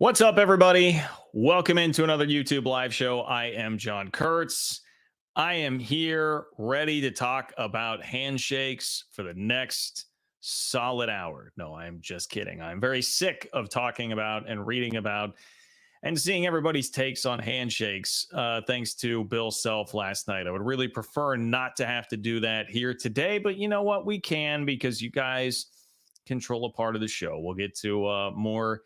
What's up, everybody? Welcome into another YouTube live show. I am John Kurtz. I am here ready to talk about handshakes for the next solid hour. No, I'm just kidding. I'm very sick of talking about and reading about and seeing everybody's takes on handshakes, thanks to Bill Self last night. I would really prefer not to have to do that here today, but you know what? We can because you guys control a part of the show. We'll get to more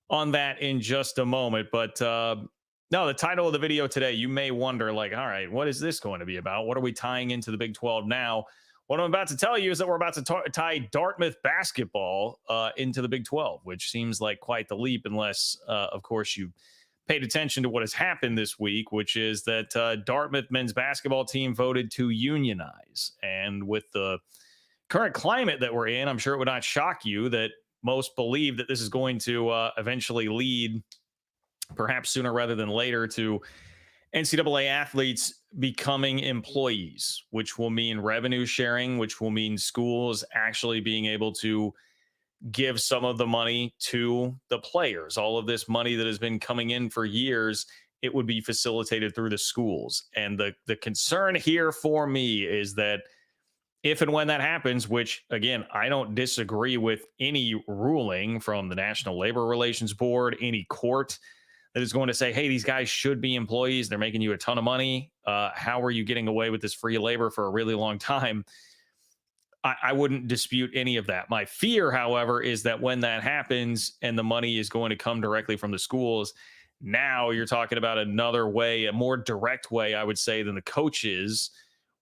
on that in just a moment. But no, the title of the video today, you may wonder, like, all right, what is this going to be about? What are we tying into the Big 12 now? What I'm about to tell you is that we're about to tie Dartmouth basketball into the Big 12, which seems like quite the leap, unless, of course, you paid attention to what has happened this week, which is that Dartmouth men's basketball team voted to unionize. And with the current climate that we're in, I'm sure it would not shock you that most believe that this is going to eventually lead, perhaps sooner rather than later, to NCAA athletes becoming employees, which will mean revenue sharing, which will mean schools actually being able to give some of the money to the players. All of this money that has been coming in for years, it would be facilitated through the schools. And the concern here for me is that if and when that happens, which, again, I don't disagree with any ruling from the National Labor Relations Board, any court that is going to say, hey, these guys should be employees. They're making you a ton of money. How are you getting away with this free labor for a really long time? I wouldn't dispute any of that. My fear, however, is that when that happens and the money is going to come directly from the schools, now you're talking about another way, a more direct way, I would say, than the coaches,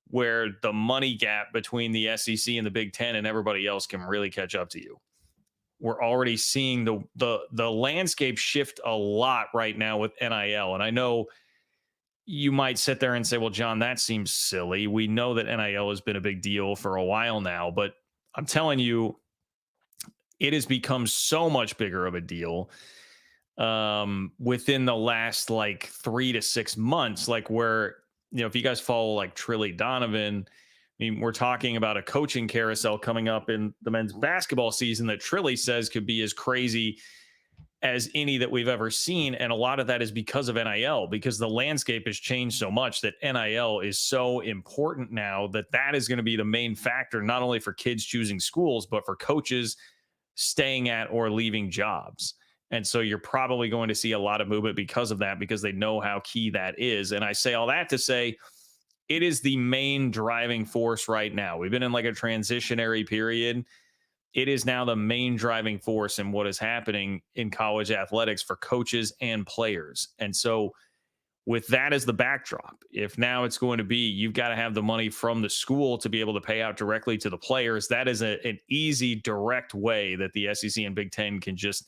where the money gap between the SEC and the Big Ten and everybody else can really catch up to you. We're already seeing the landscape shift a lot right now with NIL. And I know you might sit there and say, well, John, that seems silly. We know that NIL has been a big deal for a while now, but I'm telling you, it has become so much bigger of a deal within the last like 3 to 6 months, like where, if you guys follow like Trilly Donovan, I mean, we're talking about a coaching carousel coming up in the men's basketball season that Trilly says could be as crazy as any that we've ever seen. And a lot of that is because of NIL, because the landscape has changed so much that NIL is so important now that is going to be the main factor, not only for kids choosing schools, but for coaches staying at or leaving jobs. And so you're probably going to see a lot of movement because of that, because they know how key that is. And I say all that to say it is the main driving force right now. We've been in like a transitionary period. It is now the main driving force in what is happening in college athletics for coaches and players. And so with that as the backdrop, if now it's going to be, you've got to have the money from the school to be able to pay out directly to the players, that is an easy, direct way that the SEC and Big Ten can just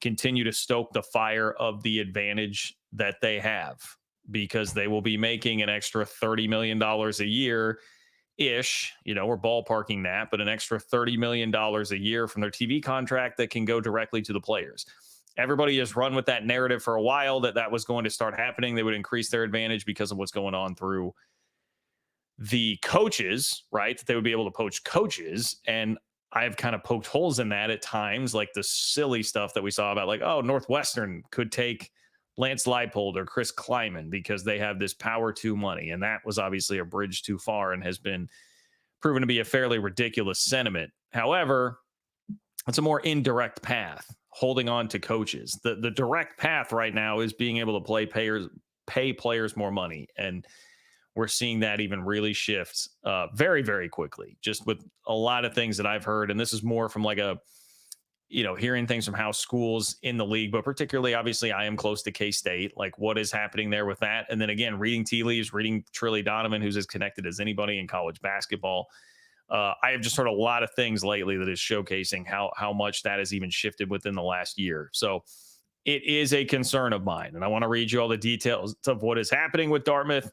continue to stoke the fire of the advantage that they have, because they will be making an extra $30 million a year ish. We're ballparking that, but an extra $30 million a year from their TV contract that can go directly to the players. Everybody has run with that narrative for a while that was going to start happening. They would increase their advantage because of what's going on through the coaches, right? That they would be able to poach coaches. And I've kind of poked holes in that at times, like the silly stuff that we saw about like, oh, Northwestern could take Lance Leipold or Chris Kleiman because they have this power to money. And that was obviously a bridge too far and has been proven to be a fairly ridiculous sentiment. However, it's a more indirect path, holding on to coaches. The direct path right now is being able to pay players more money. And we're seeing that even really shift very, very quickly, just with a lot of things that I've heard. And this is more from like hearing things from how schools in the league, but particularly, obviously, I am close to K-State, like what is happening there with that. And then again, reading tea leaves, reading Trilly Donovan, who's as connected as anybody in college basketball. I have just heard a lot of things lately that is showcasing how much that has even shifted within the last year. So it is a concern of mine. And I want to read you all the details of what is happening with Dartmouth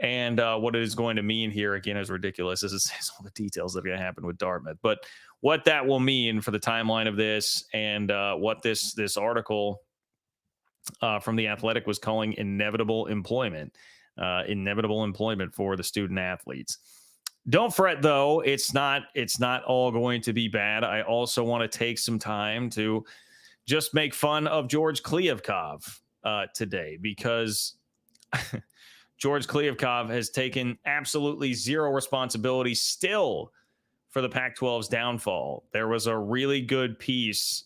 and what it is going to mean here. Again, as ridiculous as it says, all the details that are going to happen with Dartmouth, but what that will mean for the timeline of this, and what this article from The Athletic was calling inevitable employment for the student athletes. Don't fret, though. It's not all going to be bad. I also want to take some time to just make fun of George Kliavkoff today, because George Kliavkoff has taken absolutely zero responsibility still for the Pac-12's downfall. There was a really good piece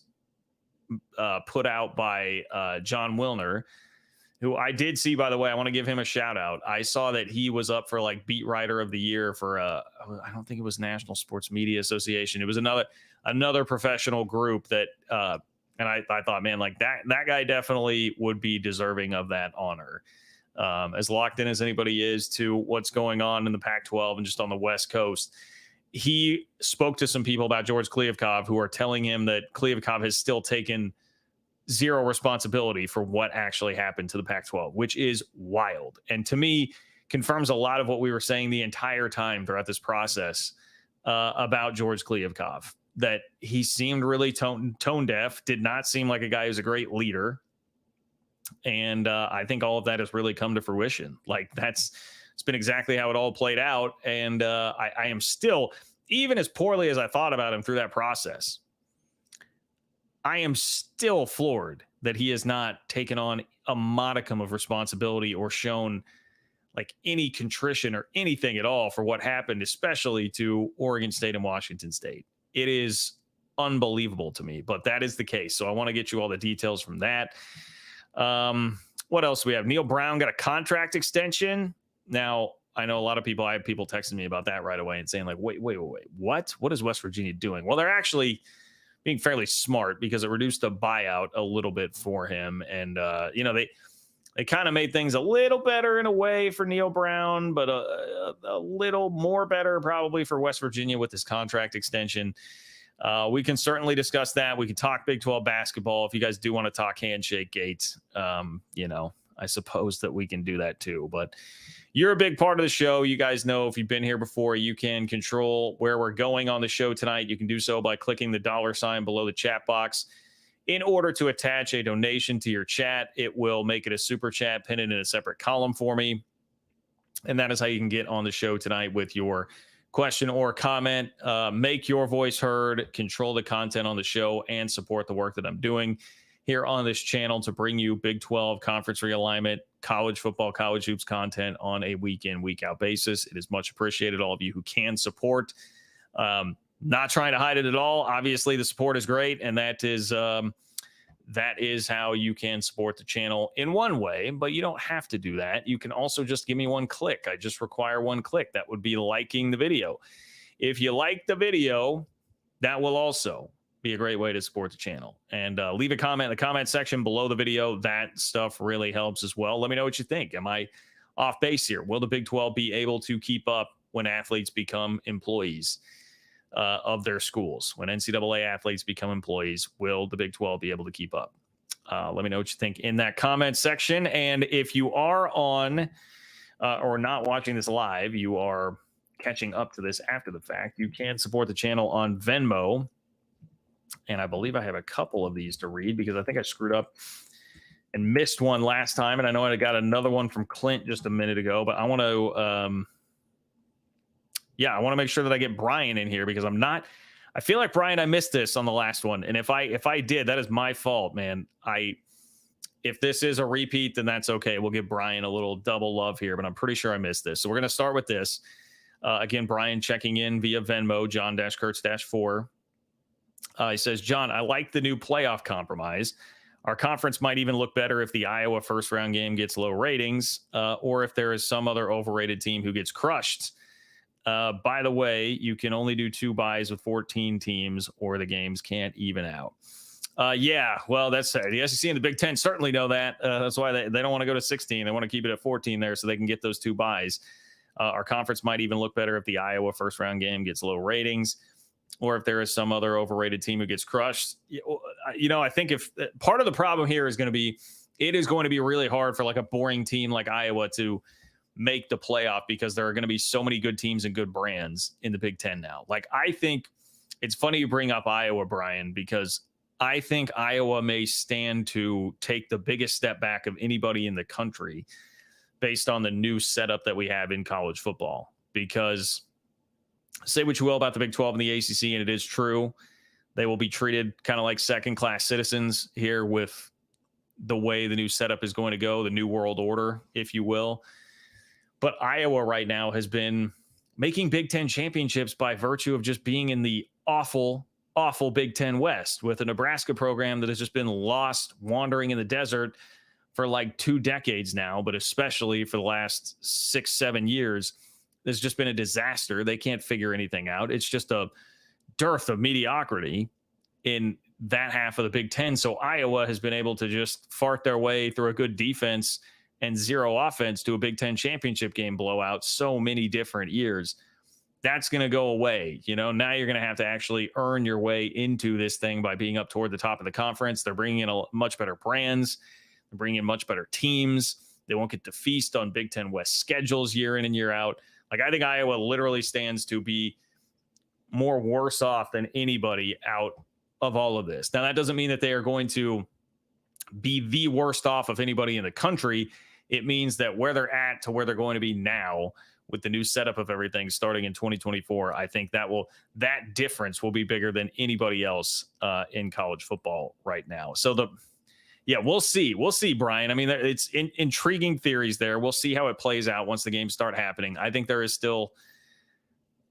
put out by John Wilner, who I did see, by the way. I want to give him a shout out. I saw that he was up for like beat writer of the year for I don't think it was National Sports Media Association. It was another professional group that and I thought, man, like that guy definitely would be deserving of that honor. As locked in as anybody is to what's going on in the Pac-12 and just on the West Coast. He spoke to some people about George Kliavkoff who are telling him that Kliavkoff has still taken zero responsibility for what actually happened to the Pac-12, which is wild. And to me, confirms a lot of what we were saying the entire time throughout this process about George Kliavkoff, that he seemed really tone deaf, did not seem like a guy who's a great leader. And I think all of that has really come to fruition. Like it's been exactly how it all played out. And I am still, even as poorly as I thought about him through that process, I am still floored that he has not taken on a modicum of responsibility or shown like any contrition or anything at all for what happened, especially to Oregon State and Washington State. It is unbelievable to me, but that is the case. So I want to get you all the details from that. What else do we have? Neil Brown got a contract extension. Now, I know a lot of people, I have people texting me about that right away and saying like, wait, what is West Virginia doing? Well, they're actually being fairly smart because it reduced the buyout a little bit for him. And, they kind of made things a little better in a way for Neil Brown, but a little more better probably for West Virginia with this contract extension. We can certainly discuss that. We can talk Big 12 basketball. If you guys do want to talk handshake gate, I suppose that we can do that too. But you're a big part of the show. You guys know, if you've been here before, you can control where we're going on the show tonight. You can do so by clicking the $ below the chat box. In order to attach a donation to your chat, it will make it a super chat, pin it in a separate column for me. And that is how you can get on the show tonight with your question or comment. Make your voice heard, control the content on the show, and support the work that I'm doing here on this channel to bring you Big 12 conference realignment, college football, college hoops content on a week in, week out basis. It is much appreciated, all of you who can support. Not trying to hide it at all. Obviously, the support is great, and that is how you can support the channel in one way, but you don't have to do that. You can also just give me one click. I just require one click. That would be liking the video. If you like the video, that will also be a great way to support the channel. And leave a comment in the comment section below the video. That stuff really helps as well. Let me know what you think. Am I off base here? Will the Big 12 be able to keep up when athletes become employees of their schools? When NCAA athletes become employees, will the Big 12 be able to keep up? Let me know what you think in that comment section. And if you are on or not watching this live, you are catching up to this after the fact, you can support the channel on Venmo. And I believe I have a couple of these to read because I think I screwed up and missed one last time. And I know I got another one from Clint just a minute ago, but I want to, I want to make sure that I get Brian in here because I feel like, Brian, I missed this on the last one. And if I did, that is my fault, man. If this is a repeat, then that's okay. We'll give Brian a little double love here, but I'm pretty sure I missed this. So we're going to start with this. Again, Brian checking in via Venmo, John-Kurtz-4. He says, John, I like the new playoff compromise. Our conference might even look better if the Iowa first round game gets low ratings, or if there is some other overrated team who gets crushed. By the way, you can only do 2 buys with 14 teams or the games can't even out. Well, that's the SEC and the Big Ten certainly know that. That's why they don't want to go to 16. They want to keep it at 14 there so they can get those 2 buys. Our conference might even look better if the Iowa first round game gets low ratings, or if there is some other overrated team who gets crushed. I think if part of the problem here is going to be, it is going to be really hard for like a boring team like Iowa to make the playoff because there are going to be so many good teams and good brands in the Big Ten now. Like, I think it's funny you bring up Iowa, Brian, because I think Iowa may stand to take the biggest step back of anybody in the country based on the new setup that we have in college football. Because say what you will about the Big 12 and the ACC, and it is true They will be treated kind of like second-class citizens here with the way the new setup is going to go, the new world order, if you will. But Iowa right now has been making Big Ten championships by virtue of just being in the awful Big Ten West with a Nebraska program that has just been lost, wandering in the desert for like 2 decades now, but especially for the last 6-7 years. There's just been a disaster. They can't figure anything out. It's just a dearth of mediocrity in that half of the Big Ten. So Iowa has been able to just fart their way through a good defense and zero offense to a Big Ten championship game blowout so many different years. That's going to go away. Now you're going to have to actually earn your way into this thing by being up toward the top of the conference. They're bringing in much better brands. They're bringing in much better teams. They won't get to feast on Big Ten West schedules year in and year out. Like, I think Iowa literally stands to be more worse off than anybody out of all of this. Now, that doesn't mean that they are going to be the worst off of anybody in the country. It means that where they're at to where they're going to be now with the new setup of everything starting in 2024, I think that difference will be bigger than anybody else in college football right now. So we'll see. We'll see, Brian. I mean, it's intriguing theories there. We'll see how it plays out once the games start happening. I think there is still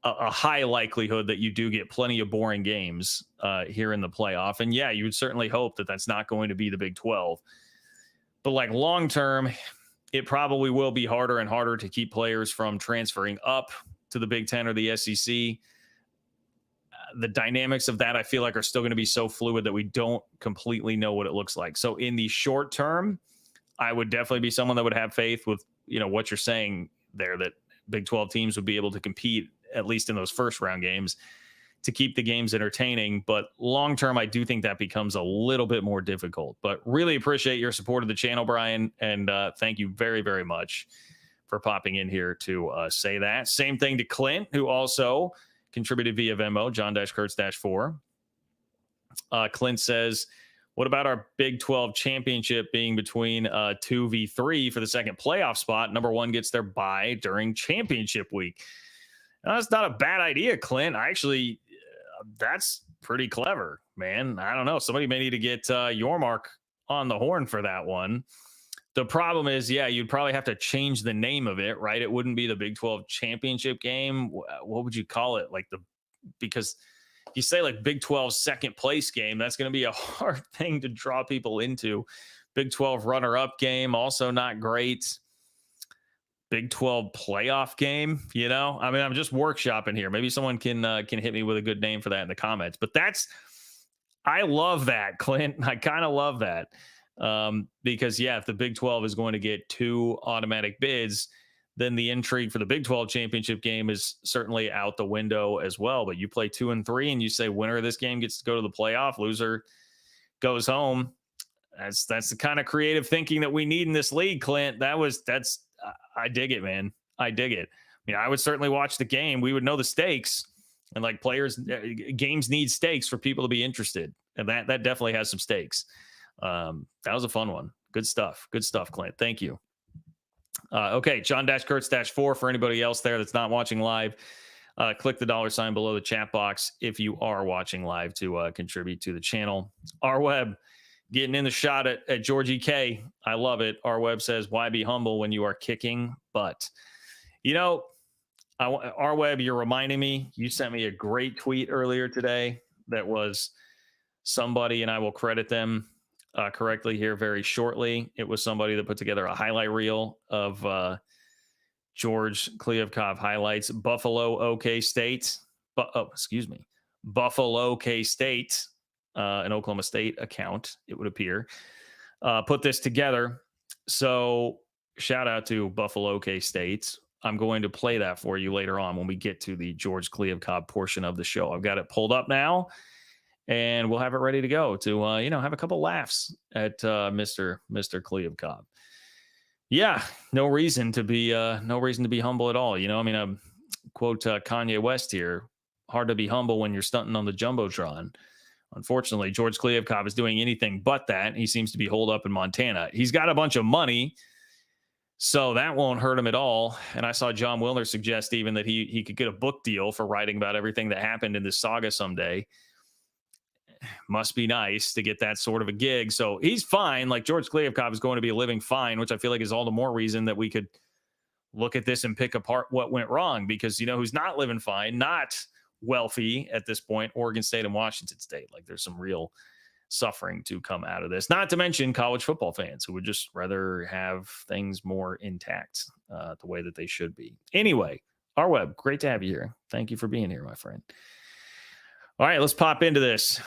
a high likelihood that you do get plenty of boring games here in the playoff. And yeah, you would certainly hope that that's not going to be the Big 12. But like long term, it probably will be harder and harder to keep players from transferring up to the Big 10 or the SEC. The dynamics of that, I feel like, are still going to be so fluid that we don't completely know what it looks like. So in the short term, I would definitely be someone that would have faith with, what you're saying there, that Big 12 teams would be able to compete, at least in those first round games, to keep the games entertaining. But long term, I do think that becomes a little bit more difficult. But really appreciate your support of the channel, Brian. And thank you very, very much for popping in here to say that. Same thing to Clint, who also contributed via Venmo, John-Kurtz-4. Clint says, what about our Big 12 championship being between 2v3 for the second playoff spot? Number one gets their bye during championship week. Now, that's not a bad idea, Clint. Actually, that's pretty clever, man. I don't know. Somebody may need to get your mark on the horn for that one. The problem is, you'd probably have to change the name of it, right? It wouldn't be the Big 12 championship game. What would you call it? Because if you say like Big 12 second place game, that's going to be a hard thing to draw people into. Big 12 runner-up game, also not great. Big 12 playoff game, I mean, I'm just workshopping here. Maybe someone can hit me with a good name for that in the comments. But I love that, Clint. I kind of love that. Because if the Big 12 is going to get 2 automatic bids, then the intrigue for the Big 12 championship game is certainly out the window as well. But you play 2 and 3 and you say winner of this game gets to go to the playoff, loser goes home. That's the kind of creative thinking that we need in this league, Clint. I dig it, man. I dig it. I mean, I would certainly watch the game. We would know the stakes, and like games need stakes for people to be interested. And that definitely has some stakes. That was a fun one. Good stuff, Clint. Thank you. Okay. John-Kurtz-4 for anybody else there that's not watching live. Click the $sign below the chat box if you are watching live to contribute to the channel. Our web getting in the shot at Georgie K. I love it. Our web says, why be humble when you are kicking butt? Our web, you're reminding me, you sent me a great tweet earlier today that was somebody, and I will credit them correctly here very shortly. It was somebody that put together a highlight reel of George Kliavkoff highlights Buffalo OK State. Buffalo K-State. An Oklahoma State account, it would appear, put this together. So shout out to Buffalo K-State. I'm going to play that for you later on when we get to the George Kliavkoff portion of the show. I've got it pulled up now, and we'll have it ready to go to, have a couple laughs at Mr. Kliavkoff. Yeah, no reason to be humble at all. I mean, quote Kanye West here, hard to be humble when you're stunting on the Jumbotron. Unfortunately, George Kliavkoff is doing anything but that. He seems to be holed up in Montana. He's got a bunch of money, so that won't hurt him at all. And I saw John Wilner suggest even that he could get a book deal for writing about everything that happened in this saga someday. Must be nice to get that sort of a gig. So he's fine. Like George Kliavkoff is going to be living fine, which I feel like is all the more reason that we could look at this and pick apart what went wrong, because you know who's not living fine, not wealthy at this point, Oregon State and Washington State. Like there's some real suffering to come out of this, not to mention college football fans who would just rather have things more intact the way that they should be. Anyway, R Webb, great to have you here. Thank you for being here, my friend. All right, let's pop into this.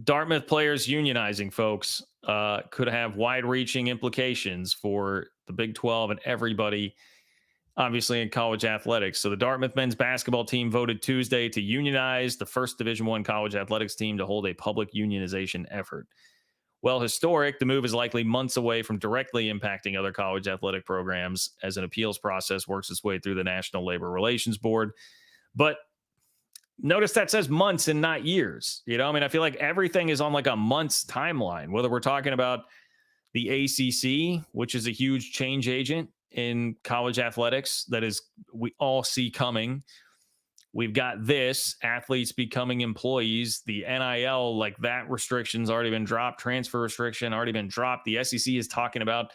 Dartmouth players unionizing, folks, could have wide-reaching implications for the Big 12 and everybody, obviously, in college athletics. So the Dartmouth men's basketball team voted Tuesday to unionize, the first Division I college athletics team to hold a public unionization effort. While historic, the move is likely months away from directly impacting other college athletic programs as an appeals process works its way through the National Labor Relations Board. But notice that says months and not years. You know, I mean, I feel like everything is on like a month's timeline, whether we're talking about the ACC, which is a huge change agent in college athletics that is, we all see coming. We've got this, athletes becoming employees, the NIL, like that restriction's already been dropped, transfer restriction already been dropped. The SEC is talking about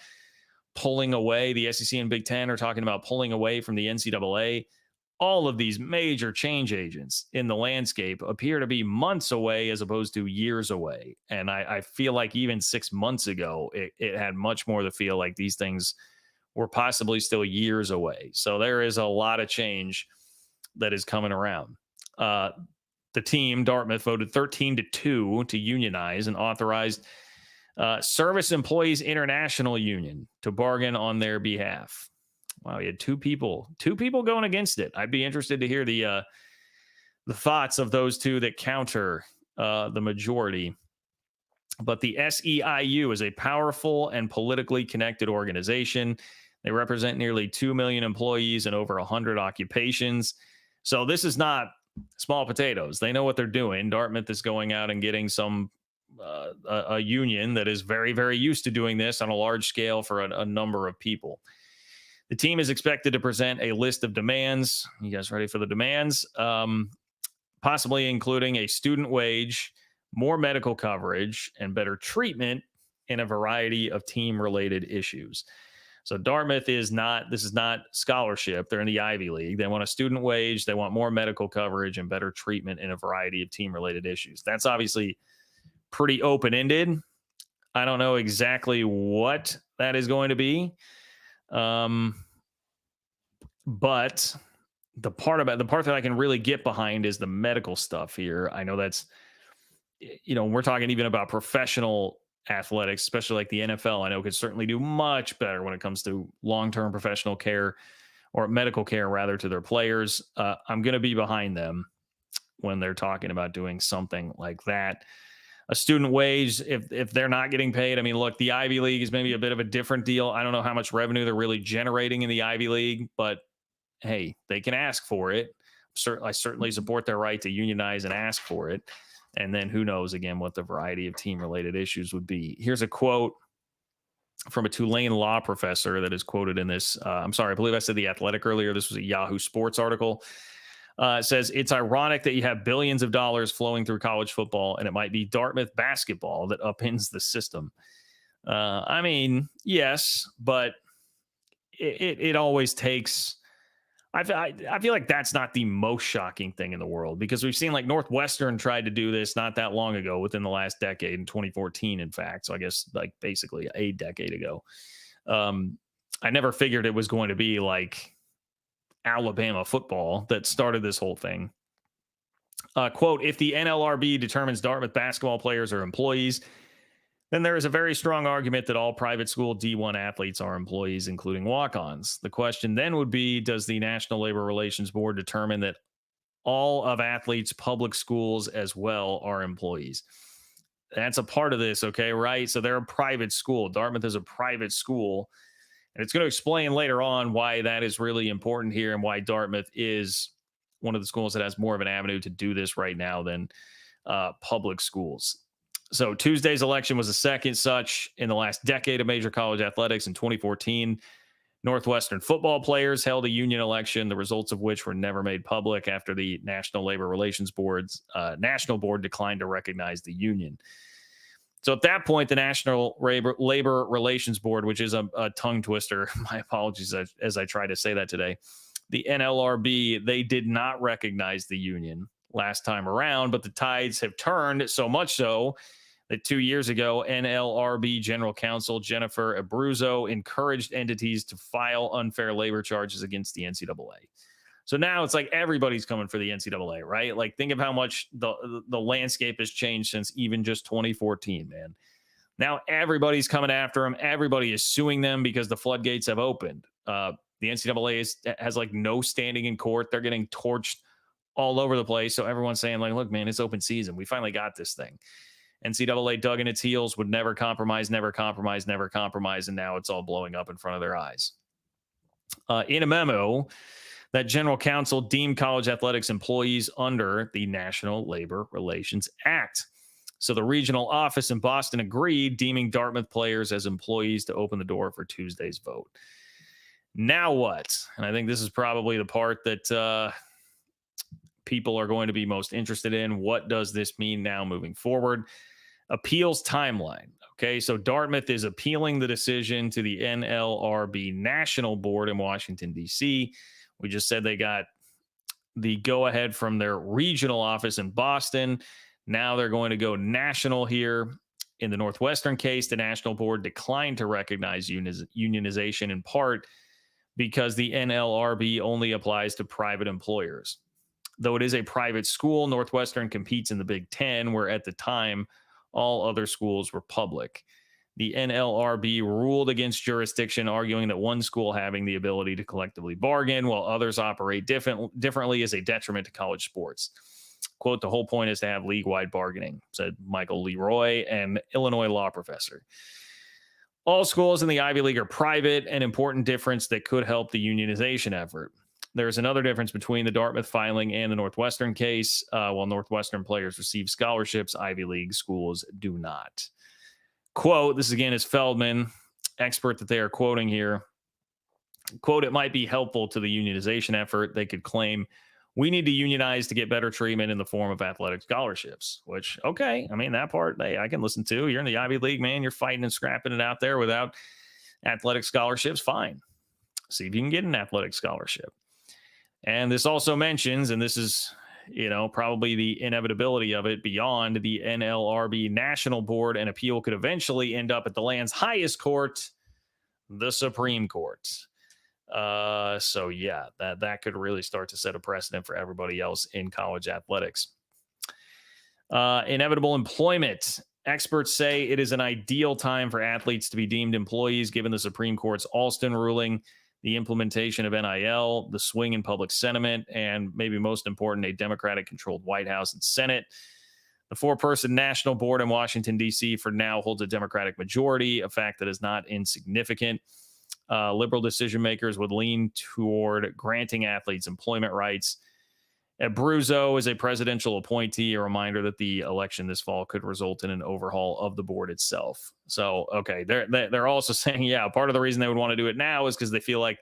pulling away. The SEC and Big Ten are talking about pulling away from the NCAA. All of these major change agents in the landscape appear to be months away as opposed to years away. And I feel like even 6 months ago, it had much more the feel like these things were possibly still years away. So there is a lot of change that is coming around. The team, Dartmouth, voted 13-2 to unionize and authorized Service Employees International Union to bargain on their behalf. Wow, we had two people going against it. I'd be interested to hear the thoughts of those two that counter the majority. But the SEIU is a powerful and politically connected organization. They represent nearly 2 million employees and over 100 occupations. So this is not small potatoes. They know what they're doing. Dartmouth is going out and getting some a union that is very, very used to doing this on a large scale for a number of people. The team is expected to present a list of demands. You guys ready for the demands? Possibly including a student wage, more medical coverage, and better treatment in a variety of team-related issues. So Dartmouth this is not scholarship. They're in the Ivy League. They want a student wage. They want more medical coverage and better treatment in a variety of team-related issues. That's obviously pretty open-ended. I don't know exactly what that is going to be. But the part that I can really get behind is the medical stuff here. I know that's, you know, we're talking even about professional athletics, especially like the NFL, I know could certainly do much better when it comes to long-term professional care or medical care rather to their players. I'm going to be behind them when they're talking about doing something like that. A student wage, if they're not getting paid, I mean, look, the Ivy League is maybe a bit of a different deal. I don't know how much revenue they're really generating in the Ivy League, but hey, they can ask for it. I certainly support their right to unionize and ask for it. And then who knows, again, what the variety of team-related issues would be. Here's a quote from a Tulane law professor that is quoted in this. I'm sorry, I believe I said The Athletic earlier. This was a Yahoo Sports article. It says, it's ironic that you have billions of dollars flowing through college football, and it might be Dartmouth basketball that upends the system. I mean, yes, but it always takes... I feel like that's not the most shocking thing in the world, because we've seen like Northwestern tried to do this not that long ago, within the last decade, in 2014, in fact. So I guess like basically a decade ago. I never figured it was going to be like Alabama football that started this whole thing. Quote, if the NLRB determines Dartmouth basketball players are employees, then there is a very strong argument that all private school D1 athletes are employees, including walk-ons. The question then would be, does the National Labor Relations Board determine that all of athletes' public schools as well are employees? That's a part of this, okay, right? So they're a private school. Dartmouth is a private school. And it's going to explain later on why that is really important here and why Dartmouth is one of the schools that has more of an avenue to do this right now than public schools. So Tuesday's election was the second such in the last decade of major college athletics. In 2014, Northwestern football players held a union election, the results of which were never made public after the National Labor Relations Board's national board declined to recognize the union. So at that point, the National Labor Relations Board, which is a tongue twister, my apologies as I try to say that today, the NLRB, they did not recognize the union last time around, but the tides have turned so much so that 2 years ago, NLRB General Counsel Jennifer Abruzzo encouraged entities to file unfair labor charges against the NCAA. So now it's like everybody's coming for the NCAA, right? Like, think of how much the landscape has changed since even just 2014, man. Now everybody's coming after them. Everybody is suing them because the floodgates have opened. The NCAA has like no standing in court. They're getting torched all over the place. So everyone's saying like, look, man, it's open season. We finally got this thing. NCAA dug in its heels, would never compromise, never compromise, never compromise. And now it's all blowing up in front of their eyes. In a memo, that general counsel deemed college athletics employees under the National Labor Relations Act. So the regional office in Boston agreed, deeming Dartmouth players as employees to open the door for Tuesday's vote. Now what? And I think this is probably the part that people are going to be most interested in. What does this mean now moving forward? Appeals timeline. Okay, so Dartmouth is appealing the decision to the NLRB National Board in Washington, D.C. We just said they got the go-ahead from their regional office in Boston. Now they're going to go national here. In the Northwestern case, the National Board declined to recognize unionization in part because the NLRB only applies to private employers. Though it is a private school, Northwestern competes in the Big Ten, where at the time, all other schools were public. The NLRB ruled against jurisdiction, arguing that one school having the ability to collectively bargain while others operate differently is a detriment to college sports. Quote, the whole point is to have league-wide bargaining, said Michael Leroy, an Illinois law professor. All schools in the Ivy League are private, an important difference that could help the unionization effort. There's another difference between the Dartmouth filing and the Northwestern case. While Northwestern players receive scholarships, Ivy League schools do not. Quote, this again is Feldman, expert that they are quoting here. Quote, it might be helpful to the unionization effort. They could claim, we need to unionize to get better treatment in the form of athletic scholarships, which, okay, I mean, that part, hey, I can listen to. You're in the Ivy League, man. You're fighting and scrapping it out there without athletic scholarships. Fine. See if you can get an athletic scholarship. And this also mentions, and this is, probably the inevitability of it, beyond the NLRB National Board, an appeal could eventually end up at the land's highest court, the Supreme Court. So yeah, that could really start to set a precedent for everybody else in college athletics. Inevitable employment. Experts say it is an ideal time for athletes to be deemed employees, given the Supreme Court's Alston ruling, the implementation of NIL, the swing in public sentiment, and maybe most important, a Democratic-controlled White House and Senate. The four-person national board in Washington, D.C. for now holds a Democratic majority, a fact that is not insignificant. Liberal decision makers would lean toward granting athletes employment rights. Abruzzo is a presidential appointee, a reminder that the election this fall could result in an overhaul of the board itself. So, okay, they're also saying, yeah, part of the reason they would want to do it now is because they feel like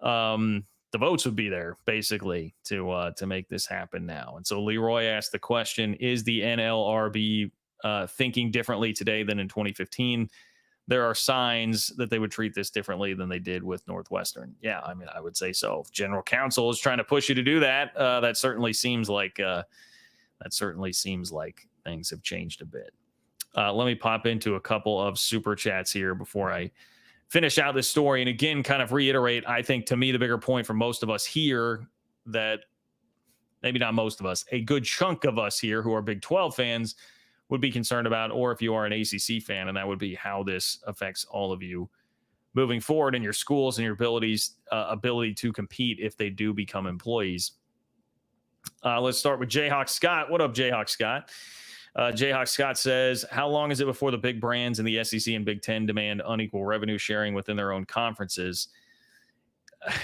the votes would be there, basically, to make this happen now. And so Leroy asked the question, is the NLRB thinking differently today than in 2015? There are signs that they would treat this differently than they did with Northwestern. Yeah, I mean, I would say so. If general counsel is trying to push you to do that, that certainly seems like things have changed a bit. Let me pop into a couple of super chats here before I finish out this story. And again, kind of reiterate, I think to me, the bigger point for most of us here, that maybe not most of us, a good chunk of us here who are Big 12 fans would be concerned about, or if you are an ACC fan, and that would be how this affects all of you moving forward in your schools and your ability to compete if they do become employees. Let's start with Jayhawk Scott. What up, Jayhawk Scott? Jayhawk Scott says, how long is it before the big brands in the SEC and Big Ten demand unequal revenue sharing within their own conferences?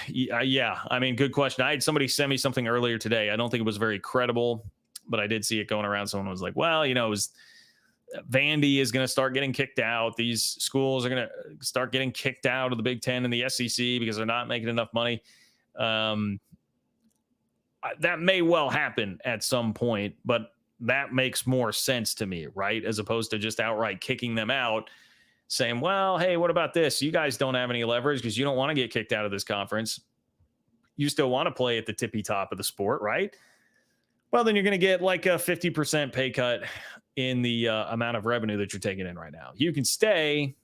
Yeah, I mean, good question. I had somebody send me something earlier today. I don't think it was very credible, but I did see it going around. Someone was like, well, it was Vandy is going to start getting kicked out. These schools are going to start getting kicked out of the Big Ten and the SEC because they're not making enough money. That may well happen at some point, but that makes more sense to me, right? As opposed to just outright kicking them out, saying, well, hey, what about this? You guys don't have any leverage because you don't want to get kicked out of this conference. You still want to play at the tippy top of the sport, right? Well, then you're going to get like a 50% pay cut in the amount of revenue that you're taking in right now. You can stay,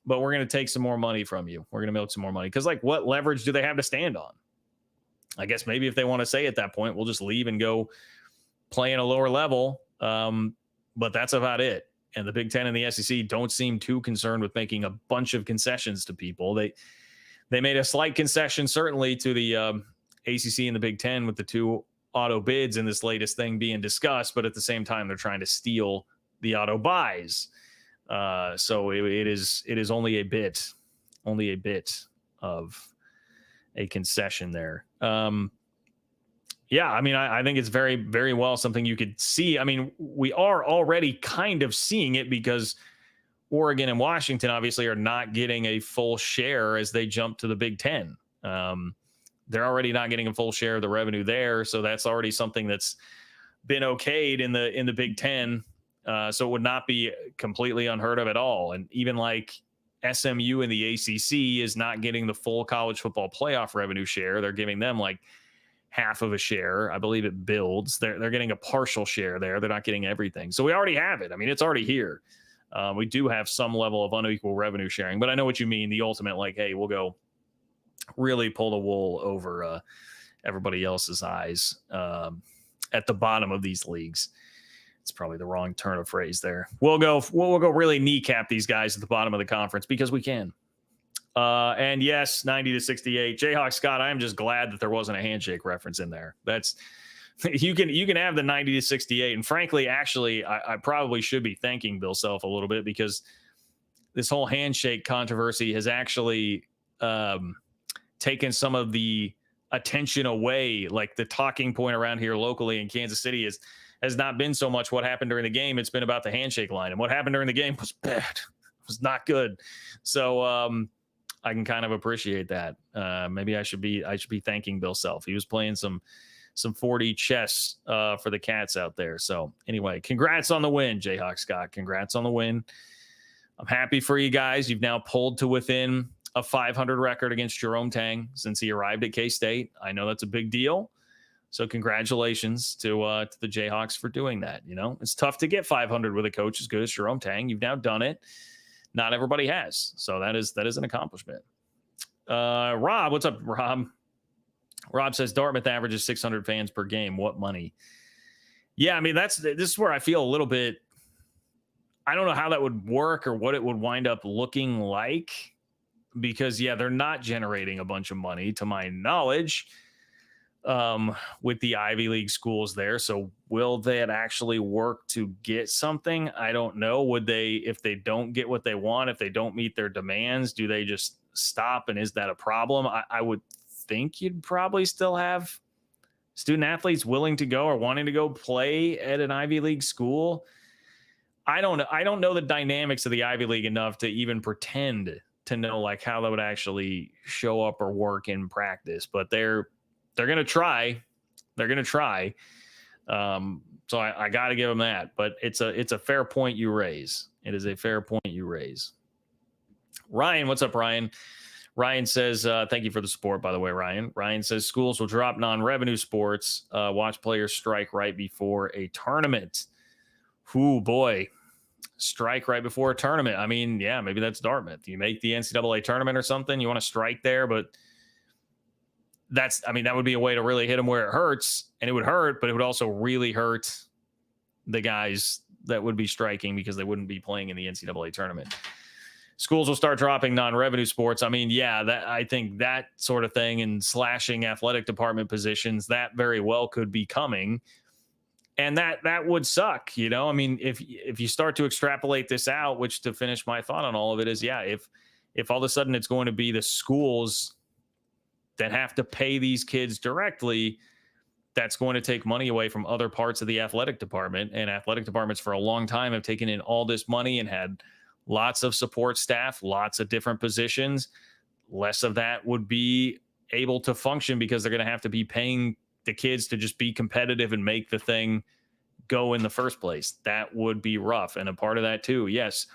but we're going to take some more money from you. We're going to milk some more money. Because like, what leverage do they have to stand on? I guess maybe if they want to say at that point, we'll just leave and go play in a lower level. But that's about it. And the Big Ten and the SEC don't seem too concerned with making a bunch of concessions to people. They made a slight concession, certainly, to the ACC and the Big Ten with the 2 auto bids in this latest thing being discussed. But at the same time, they're trying to steal the auto buys. So it is only a bit of a concession there. Yeah, I mean, I think it's very, very well something you could see. I mean, we are already kind of seeing it because Oregon and Washington obviously are not getting a full share as they jump to the Big Ten. They're already not getting a full share of the revenue there, so that's already something that's been okayed in the Big Ten. So it would not be completely unheard of at all. And even like SMU in the ACC is not getting the full college football playoff revenue share. They're giving them like half of a share. I believe it builds. They're getting a partial share there. They're not getting everything. So we already have it. I mean, it's already here. We do have some level of unequal revenue sharing, but I know what you mean. The ultimate, like, hey, we'll go really pull the wool over everybody else's eyes at the bottom of these leagues. It's probably the wrong turn of phrase there. We'll go really kneecap these guys at the bottom of the conference because we can. And yes, 90-68. Jayhawk Scott, I am just glad that there wasn't a handshake reference in there. That's you can have the 90-68. And frankly, actually, I probably should be thanking Bill Self a little bit because this whole handshake controversy has actually taken some of the attention away. Like the talking point around here locally in Kansas City has not been so much what happened during the game. It's been about the handshake line, and what happened during the game was bad. It was not good. So I can kind of appreciate that. Maybe I should be thanking Bill Self. He was playing some 4D chess for the Cats out there. So anyway, congrats on the win, Jayhawk Scott. Congrats on the win. I'm happy for you guys. You've now pulled to within a 500 record against Jerome Tang since he arrived at K-State. I know that's a big deal. So congratulations to the Jayhawks for doing that. You know, it's tough to get 500 with a coach as good as Jerome Tang. You've now done it. Not everybody has. So that is an accomplishment. Rob, what's up, Rob? Rob says Dartmouth averages 600 fans per game. What money? Yeah, I mean, this is where I feel a little bit, I don't know how that would work or what it would wind up looking like because, yeah, they're not generating a bunch of money to my knowledge with the Ivy League schools there. So will that actually work to get something? I don't know. Would they, if they don't get what they want, if they don't meet their demands, do they just stop? And is that a problem? I would think you'd probably still have student athletes willing to go or wanting to go play at an Ivy League school. I don't know the dynamics of the Ivy League enough to even pretend to know like how that would actually show up or work in practice, but they're going to try. They're going to try. So I got to give them that, but it's a fair point you raise. It is a fair point you raise. Ryan, what's up, Ryan? Ryan says, thank you for the support, by the way, Ryan. Ryan says schools will drop non-revenue sports, watch players strike right before a tournament. Ooh, boy. Strike right before a tournament. I mean, yeah, maybe that's Dartmouth. You make the NCAA tournament or something, you want to strike there, but that would be a way to really hit them where it hurts, and it would hurt, but it would also really hurt the guys that would be striking because they wouldn't be playing in the NCAA tournament. Schools will start dropping non-revenue sports. I mean, yeah, I think that sort of thing and slashing athletic department positions, that very well could be coming. And that would suck, you know? I mean, if you start to extrapolate this out, which to finish my thought on all of it is, yeah, if all of a sudden it's going to be the schools that have to pay these kids directly, that's going to take money away from other parts of the athletic department. And athletic departments for a long time have taken in all this money and had lots of support staff, lots of different positions. Less of that would be able to function because they're going to have to be paying the kids to just be competitive and make the thing go in the first place. That would be rough. And a part of that too, yes,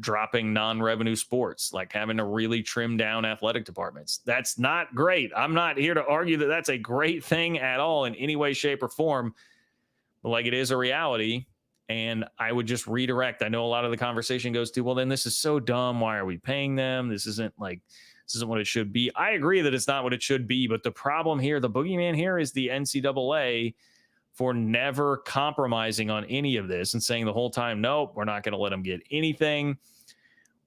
dropping non-revenue sports, like having to really trim down athletic departments. That's not great. I'm not here to argue that that's a great thing at all in any way, shape, or form, but like it is a reality. And I would just redirect. I know a lot of the conversation goes to, well, then this is so dumb. Why are we paying them? This isn't what it should be. I agree that it's not what it should be, but the problem here, the boogeyman here, is the NCAA for never compromising on any of this and saying the whole time, nope, we're not going to let them get anything.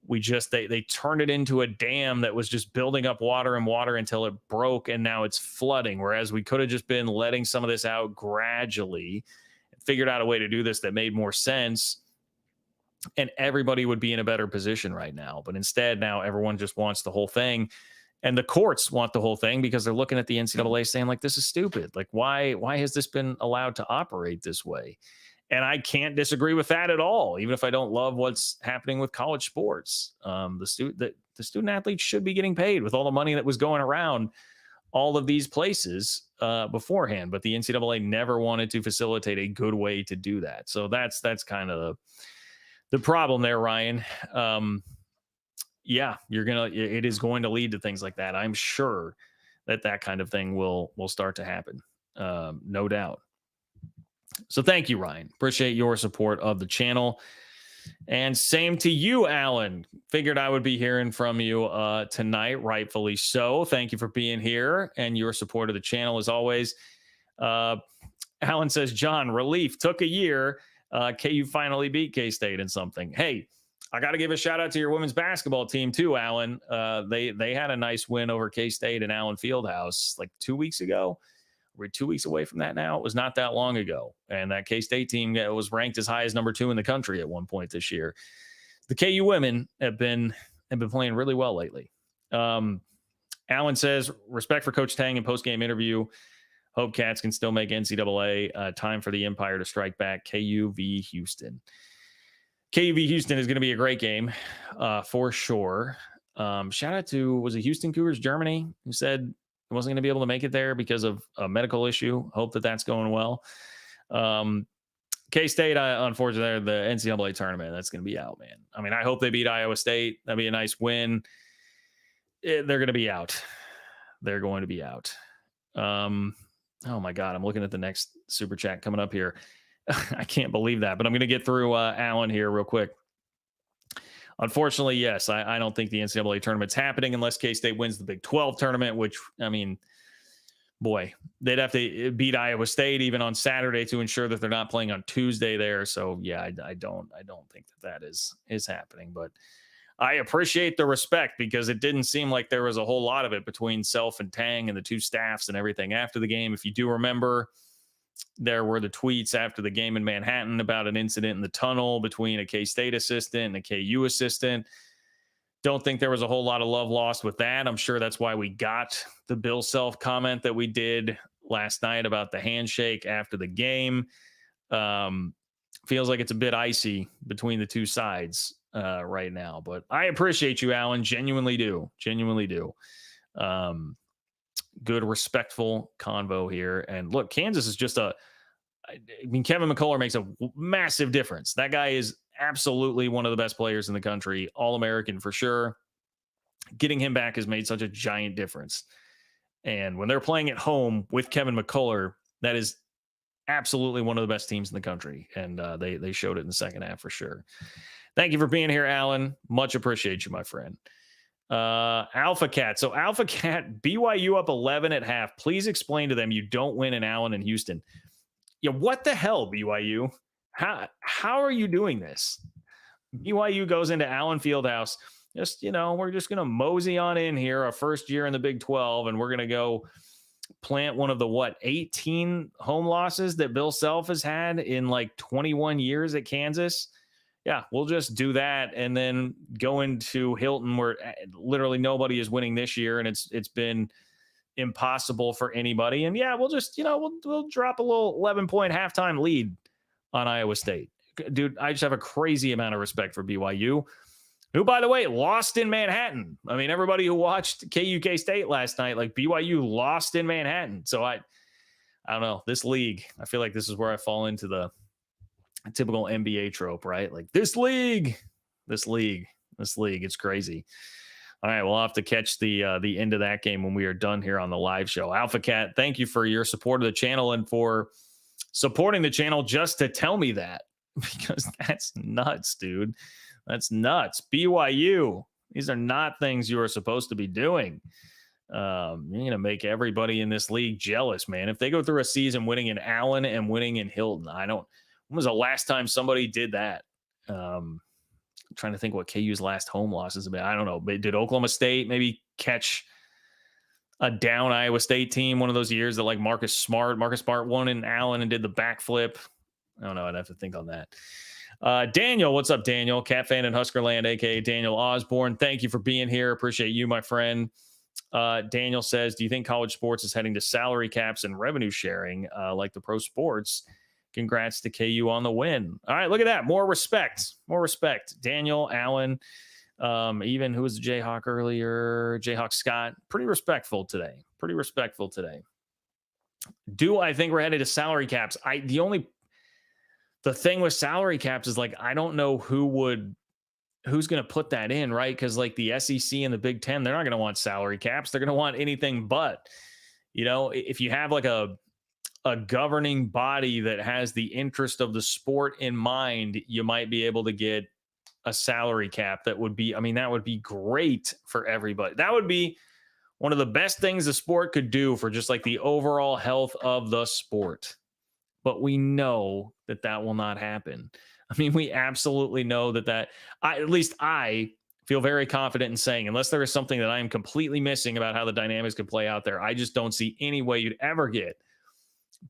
They turned it into a dam that was just building up water and water until it broke, and now it's flooding. Whereas we could have just been letting some of this out gradually, figured out a way to do this that made more sense, and everybody would be in a better position right now. But instead, now everyone just wants the whole thing. And the courts want the whole thing because they're looking at the NCAA saying, like, this is stupid. Like, why has this been allowed to operate this way? And I can't disagree with that at all, even if I don't love what's happening with college sports. The student athletes should be getting paid with all the money that was going around all of these places beforehand. But the NCAA never wanted to facilitate a good way to do that. So that's kind of the problem there, Ryan. Yeah, it is going to lead to things like that. I'm sure that kind of thing will start to happen. No doubt. So thank you, Ryan. Appreciate your support of the channel. And same to you, Alan. Figured I would be hearing from you tonight, rightfully so. Thank you for being here and your support of the channel as always. Alan says, John, relief took a year. KU finally beat K-State in something. Hey, I got to give a shout out to your women's basketball team too, Alan. They had a nice win over K-State in Allen Fieldhouse like 2 weeks ago. We're 2 weeks away from that now. It was not that long ago. And that K-State team was ranked as high as number 2 in the country at one point this year. The KU women have been playing really well lately. Alan says, respect for Coach Tang in post-game interview. Hope Cats can still make NCAA. Time for the Empire to strike back. KU v. Houston. KU v. Houston is going to be a great game for sure. Shout out to, was it Houston Cougars Germany, who said he wasn't going to be able to make it there because of a medical issue. Hope that's going well. K-State, unfortunately, the NCAA tournament, that's going to be out, man. I mean, I hope they beat Iowa State. That'd be a nice win. They're going to be out. They're going to be out. Oh, my God. I'm looking at the next super chat coming up here. I can't believe that, but I'm going to get through Alan here real quick. Unfortunately, yes, I don't think the NCAA tournament's happening unless K-State wins the Big 12 tournament, which, I mean, boy, they'd have to beat Iowa State even on Saturday to ensure that they're not playing on Tuesday there. So, yeah, I don't think that is happening. But I appreciate the respect because it didn't seem like there was a whole lot of it between Self and Tang and the two staffs and everything after the game. If you do remember, there were the tweets after the game in Manhattan about an incident in the tunnel between a K-State assistant and a KU assistant. Don't think there was a whole lot of love lost with that. I'm sure that's why we got the Bill Self comment that we did last night about the handshake after the game. Feels like it's a bit icy between the two sides right now. But I appreciate you, Alan. Genuinely do. Good, respectful convo here. And look, Kansas is just Kevin McCullough makes a massive difference. That guy is absolutely one of the best players in the country, All-American for sure. Getting him back has made such a giant difference. And when they're playing at home with Kevin McCullough, that is absolutely one of the best teams in the country. And they showed it in the second half for sure. Thank you for being here, Alan. Much appreciate you, my friend. Alpha Cat. So Alpha Cat, BYU up 11 at half. Please explain to them you don't win in Allen and Houston. Yeah, what the hell, BYU? How are you doing this? BYU goes into Allen Fieldhouse. We're just going to mosey on in here, our first year in the Big 12, and we're going to go plant one of the 18 home losses that Bill Self has had in like 21 years at Kansas. Yeah, we'll just do that and then go into Hilton where literally nobody is winning this year. And it's been impossible for anybody. And yeah, we'll just, we'll drop a little 11-point halftime lead on Iowa State. Dude, I just have a crazy amount of respect for BYU, who, by the way, lost in Manhattan. I mean, everybody who watched KU State last night, like BYU lost in Manhattan. So I don't know, this league, I feel like this is where I fall into the typical NBA trope, right? Like this league, it's crazy. All right, we'll have to catch the end of that game when we are done here on the live show. Alpha Cat, thank you for your support of the channel and for supporting the channel just to tell me that, because that's nuts, dude. That's nuts. BYU, these are not things you are supposed to be doing. You're going to make everybody in this league jealous, man. If they go through a season winning in Allen and winning in Hilton, when was the last time somebody did that? I'm trying to think what KU's last home loss has been. I don't know. Did Oklahoma State maybe catch a down Iowa State team one of those years that like Marcus Smart won in Allen and did the backflip? I don't know. I'd have to think on that. Daniel, what's up, Daniel? Cat fan in Huskerland, aka Daniel Osborne. Thank you for being here. Appreciate you, my friend. Daniel says, do you think college sports is heading to salary caps and revenue sharing like the pro sports? Congrats to KU on the win. All right, look at that. More respect. Daniel, Allen, even who was the Jayhawk earlier? Jayhawk Scott. Pretty respectful today. Do I think we're headed to salary caps? The thing with salary caps is like, I don't know who's going to put that in, right? Because like the SEC and the Big Ten, they're not going to want salary caps. They're going to want anything but, if you have like a governing body that has the interest of the sport in mind, you might be able to get a salary cap that would be great for everybody. That would be one of the best things the sport could do for just like the overall health of the sport. But we know that will not happen. I mean, we absolutely know that at least I feel very confident in saying, unless there is something that I am completely missing about how the dynamics could play out there, I just don't see any way you'd ever get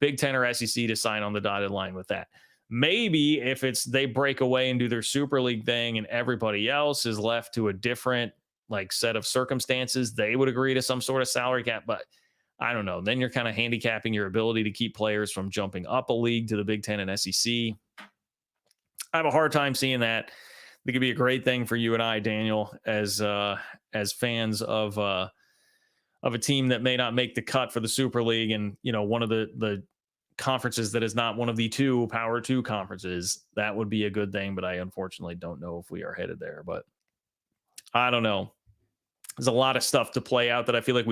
Big Ten or SEC to sign on the dotted line with that. Maybe if they break away and do their Super League thing and everybody else is left to a different like set of circumstances, they would agree to some sort of salary cap. But I don't know. Then you're kind of handicapping your ability to keep players from jumping up a league to the Big Ten and SEC. I have a hard time seeing that. It could be a great thing for you and I, Daniel, as fans of a team that may not make the cut for the Super League, and one of the conferences that is not one of the two Power 2 conferences. That would be a good thing, but I unfortunately don't know if we are headed there. But I don't know. There's a lot of stuff to play out that I feel like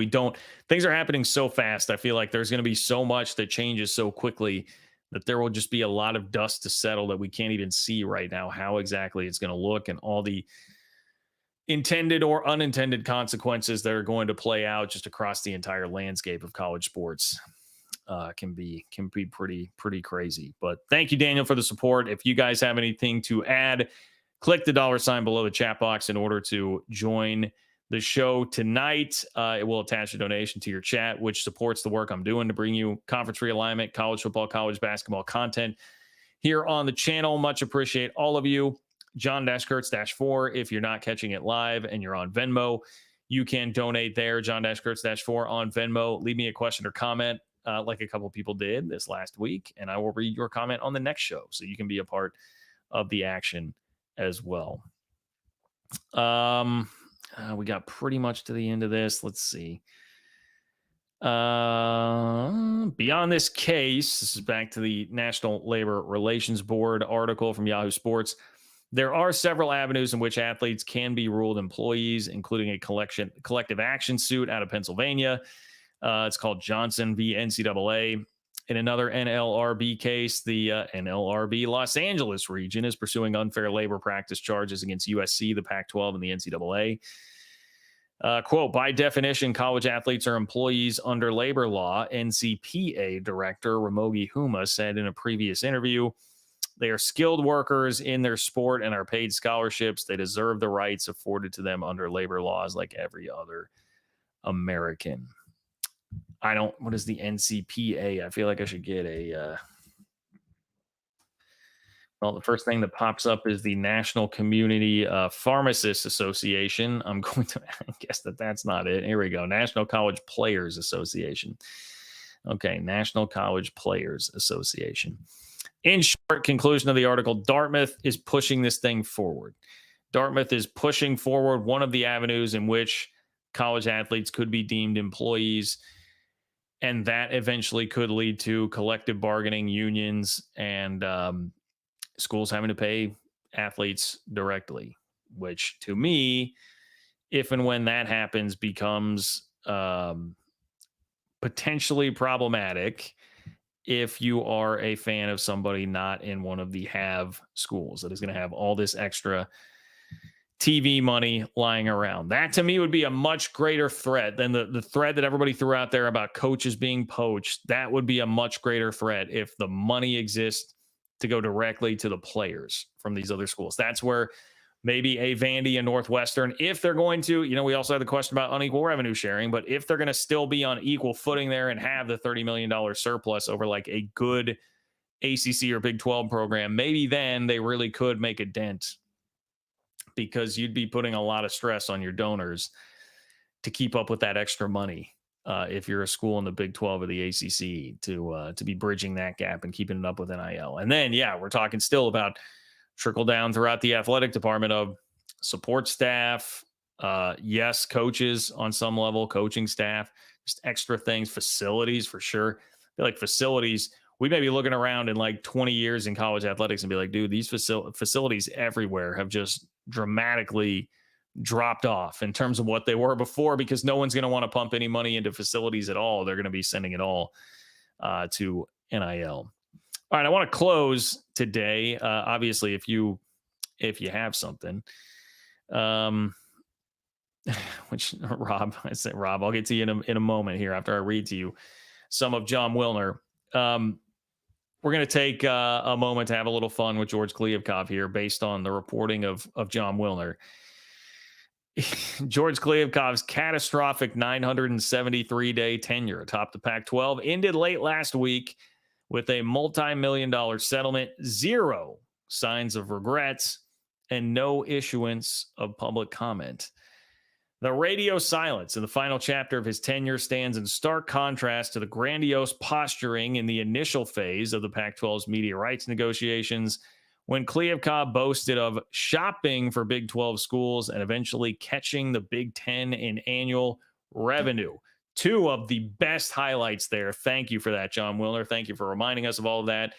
things are happening so fast. I feel like there's going to be so much that changes so quickly that there will just be a lot of dust to settle that we can't even see right now how exactly it's going to look, and all the intended or unintended consequences that are going to play out just across the entire landscape of college sports can be pretty crazy. But thank you, Daniel, for the support. If you guys have anything to add, click the $sign below the chat box in order to join the show tonight. It will attach a donation to your chat, which supports the work I'm doing to bring you conference realignment, college football, college basketball content here on the channel. Much appreciate all of you. John-Kurtz-4, if you're not catching it live and you're on Venmo, you can donate there. John-Kurtz-4 on Venmo. Leave me a question or comment like a couple people did this last week, and I will read your comment on the next show so you can be a part of the action as well. We got pretty much to the end of this. Let's see. Beyond this case, this is back to the National Labor Relations Board article from Yahoo Sports. There are several avenues in which athletes can be ruled employees, including a collective action suit out of Pennsylvania. It's called Johnson v. NCAA. In another NLRB case, the NLRB Los Angeles region is pursuing unfair labor practice charges against USC, the Pac-12, and the NCAA. Quote, by definition, college athletes are employees under labor law, NCPA Director Ramogi Huma said in a previous interview. They are skilled workers in their sport and are paid scholarships. They deserve the rights afforded to them under labor laws like every other American. What is the NCPA? I feel like I should get Well, the first thing that pops up is the National Community Pharmacists Association. I'm going to guess that that's not it. Here we go. National College Players Association. Okay, National College Players Association. In short, conclusion of the article, Dartmouth is pushing this thing forward. Dartmouth is pushing forward one of the avenues in which college athletes could be deemed employees, and that eventually could lead to collective bargaining, unions, and schools having to pay athletes directly, which to me, if and when that happens, becomes potentially problematic if you are a fan of somebody not in one of the have schools that is going to have all this extra TV money lying around. That to me would be a much greater threat than the threat that everybody threw out there about coaches being poached. That would be a much greater threat if the money exists to go directly to the players from these other schools. That's where maybe a Vandy and Northwestern, if they're going to, we also had the question about unequal revenue sharing, but if they're going to still be on equal footing there and have the $30 million surplus over like a good ACC or Big 12 program, maybe then they really could make a dent, because you'd be putting a lot of stress on your donors to keep up with that extra money. If you're a school in the Big 12 or the ACC to be bridging that gap and keeping it up with NIL. And then, we're talking still about trickle down throughout the athletic department of support staff. Yes, coaches on some level, coaching staff, just extra things, facilities for sure. I feel like facilities, we may be looking around in like 20 years in college athletics and be like, dude, these facilities everywhere have just dramatically dropped off in terms of what they were before, because no one's going to want to pump any money into facilities at all. They're going to be sending it all to NIL. All right, I want to close today. Obviously, if you have something, which Rob, I'll get to you in a moment here after I read to you some of John Wilner. We're going to take a moment to have a little fun with George Kliavkoff here, based on the reporting of John Wilner. George Kliavkoff's catastrophic 973-day tenure atop the Pac-12 ended late last week with a multi-million-dollar settlement, zero signs of regrets, and no issuance of public comment. The radio silence in the final chapter of his tenure stands in stark contrast to the grandiose posturing in the initial phase of the Pac-12's media rights negotiations, when Kliavkoff boasted of shopping for Big 12 schools and eventually catching the Big 10 in annual revenue. Two of the best highlights there. Thank you for that, John Wilner. Thank you for reminding us of all of that.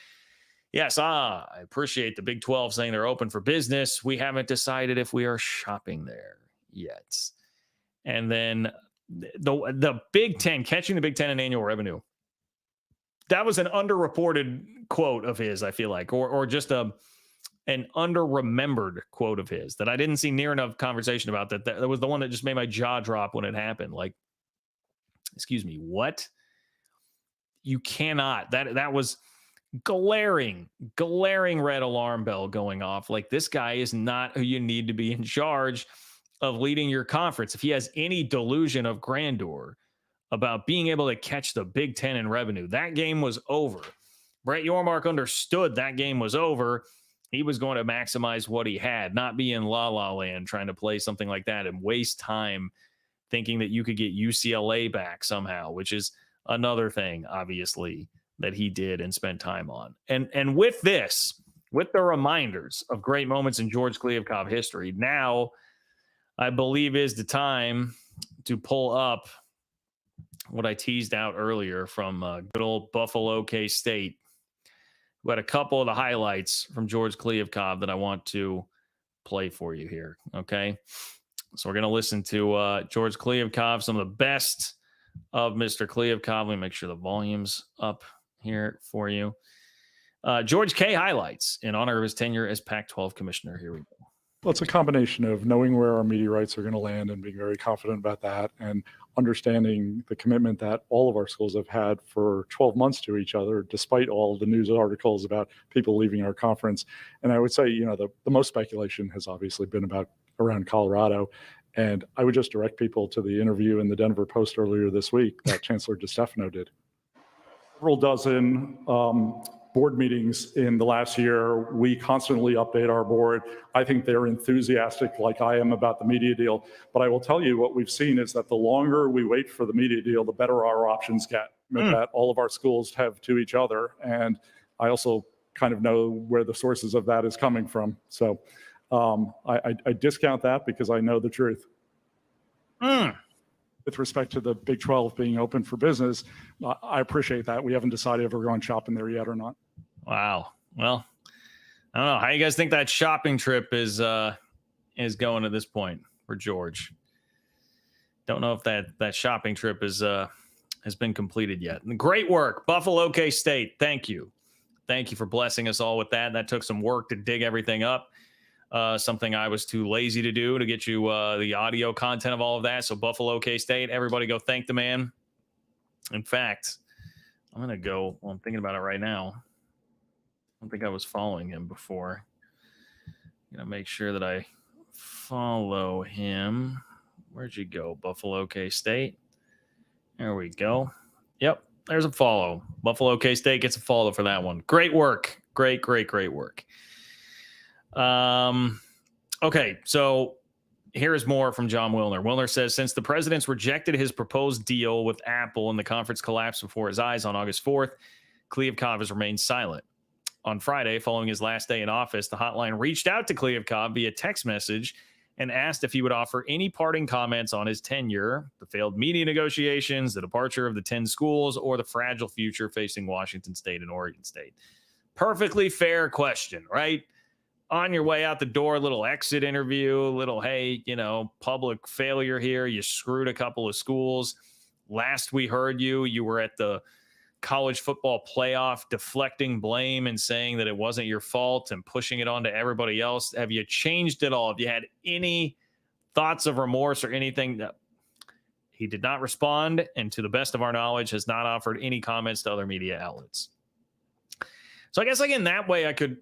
Yes, I appreciate the Big 12 saying they're open for business. We haven't decided if we are shopping there yet. And then the Big 10, catching the Big 10 in annual revenue. That was an underreported quote of his, I feel like, or just an under-remembered quote of his that I didn't see near enough conversation about. That was the one that just made my jaw drop when it happened. Like, excuse me, what? You cannot. That was glaring red alarm bell going off. Like, this guy is not who you need to be in charge of leading your conference. If he has any delusion of grandeur about being able to catch the Big 10 in revenue, that game was over. Brett Yormark understood that game was over. He was going to maximize what he had, not be in la-la land trying to play something like that and waste time thinking that you could get UCLA back somehow, which is another thing, obviously, that he did and spent time on. And with this, with the reminders of great moments in George Kliavkoff history, now I believe is the time to pull up what I teased out earlier from good old Buffalo K-State, who had a couple of the highlights from George Kliavkoff that I want to play for you here. Okay. So we're going to listen to George Kliavkoff, some of the best of Mr. Kliavkoff. Let me make sure the volume's up here for you. George K. highlights in honor of his tenure as Pac-12 commissioner. Here we go. Well, it's a combination of knowing where our media rights are going to land and being very confident about that, and understanding the commitment that all of our schools have had for 12 months to each other, despite all the news articles about people leaving our conference. And I would say, the most speculation has obviously been around Colorado. And I would just direct people to the interview in the Denver Post earlier this week that Chancellor DeStefano did. Several dozen board board meetings in the last year. We constantly update our board. I think they're enthusiastic like I am about the media deal. But I will tell you what we've seen is that the longer we wait for the media deal, the better our options get that all of our schools have to each other. And I also kind of know where the sources of that is coming from. So I discount that because I know the truth. With respect to the Big 12 being open for business, I appreciate that. We haven't decided if we're going shopping there yet or not. Wow. Well, I don't know. How you guys think that shopping trip is going at this point for George? Don't know if that shopping trip is has been completed yet. And great work, Buffalo K-State. Thank you. Thank you for blessing us all with that. That took some work to dig everything up. Something I was too lazy to do to get you the audio content of all of that. So Buffalo K-State, everybody go thank the man. In fact, I'm going to go, well, I'm thinking about it right now. I don't think I was following him before. I'm going to make sure that I follow him. Where'd you go, Buffalo K-State? There we go. Yep, there's a follow. Buffalo K-State gets a follow for that one. Great work. Great work. Okay, so here is more from John Wilner. Wilner says, since the president's rejected his proposed deal with Apple and the conference collapsed before his eyes on August 4th, Kliavkoff has remained silent. On Friday, following his last day in office, the hotline reached out to Kliavkoff via text message and asked if he would offer any parting comments on his tenure, the failed media negotiations, the departure of the 10 schools, or the fragile future facing Washington State and Oregon State. Perfectly fair question, right? On your way out the door, little exit interview, little, hey, public failure here. You screwed a couple of schools. Last we heard you were at the college football playoff deflecting blame and saying that it wasn't your fault and pushing it on to everybody else. Have you changed at all? Have you had any thoughts of remorse or anything? No. He did not respond, and to the best of our knowledge, has not offered any comments to other media outlets. So I guess like in that way, I could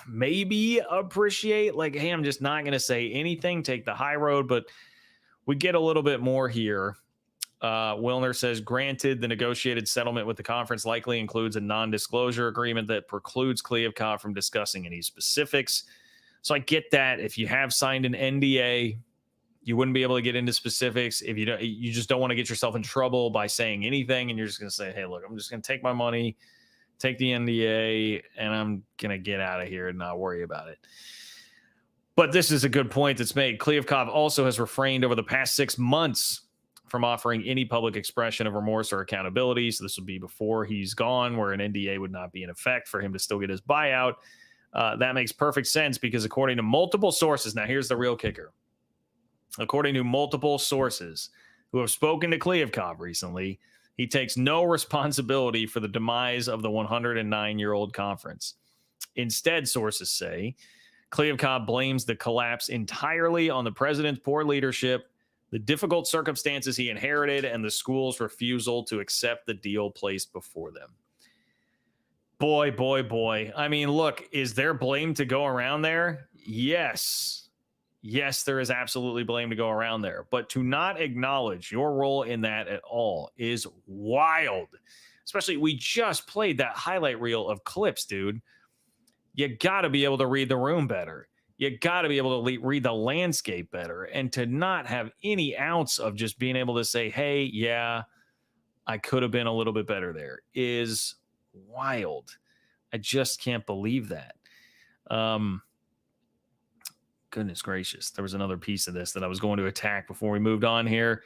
maybe appreciate like, hey, I'm just not going to say anything, take the high road, but we get a little bit more here. Wilner says, granted, the negotiated settlement with the conference likely includes a non-disclosure agreement that precludes Kliavkoff from discussing any specifics. So I get that. If you have signed an NDA, you wouldn't be able to get into specifics. If you just don't want to get yourself in trouble by saying anything, and you're just going to say, hey, look, I'm just going to take my money, take the NDA, and I'm going to get out of here and not worry about it. But this is a good point that's made. Kliavkoff also has refrained over the past 6 months from offering any public expression of remorse or accountability. So this would be before he's gone, where an NDA would not be in effect for him to still get his buyout. That makes perfect sense because according to multiple sources, now here's the real kicker. According to multiple sources who have spoken to Kliavkoff recently, he takes no responsibility for the demise of the 109-year-old conference. Instead, sources say, Kliavkoff blames the collapse entirely on the president's poor leadership, the difficult circumstances he inherited, and the school's refusal to accept the deal placed before them. Boy. I mean, look, is there blame to go around there? Yes. Yes, there is absolutely blame to go around there. But to not acknowledge your role in that at all is wild. Especially, we just played that highlight reel of clips, dude. You got to be able to read the room better. You got to be able to read the landscape better. And to not have any ounce of just being able to say, hey, yeah, I could have been a little bit better there is wild. I just can't believe that. Goodness gracious. There was another piece of this that I was going to attack before we moved on here.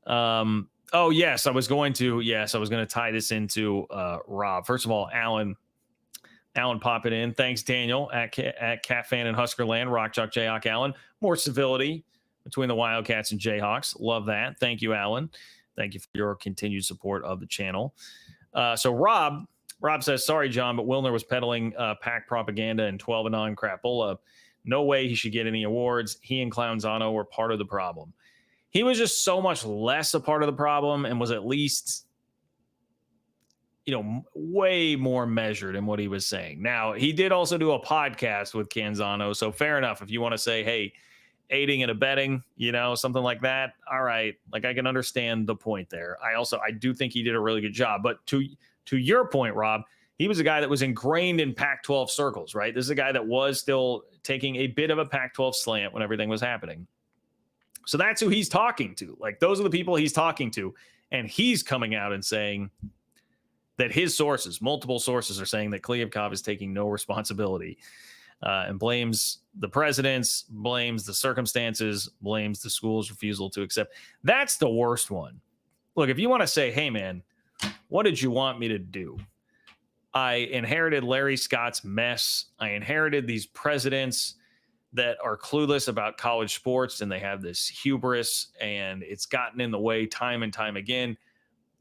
Yes, I was going to tie this into Rob. First of all, Alan popping in. Thanks, Daniel, at Cat Fan and Huskerland. Rock Chalk Jayhawk Alan. More civility between the Wildcats and Jayhawks. Love that. Thank you, Alan. Thank you for your continued support of the channel. So Rob says, sorry, John, but Wilner was peddling pack propaganda and 12-and-on crapola. No way he should get any awards. He and Clownzano were part of the problem. He was just so much less a part of the problem and was at least, way more measured in what he was saying. Now, he did also do a podcast with Canzano, so fair enough. If you want to say, hey, aiding and abetting, something like that, all right, like I can understand the point there. I do think he did a really good job. But to to your point, Rob, he was a guy that was ingrained in Pac-12 circles, right? This is a guy that was still taking a bit of a Pac-12 slant when everything was happening. So that's who he's talking to. Like, those are the people he's talking to. And he's coming out and saying that his sources, multiple sources, are saying that Kliavkoff is taking no responsibility and blames the presidents, blames the circumstances, blames the school's refusal to accept. That's the worst one. Look, if you want to say, hey, man, what did you want me to do? I inherited Larry Scott's mess. I inherited these presidents that are clueless about college sports, and they have this hubris, and it's gotten in the way time and time again.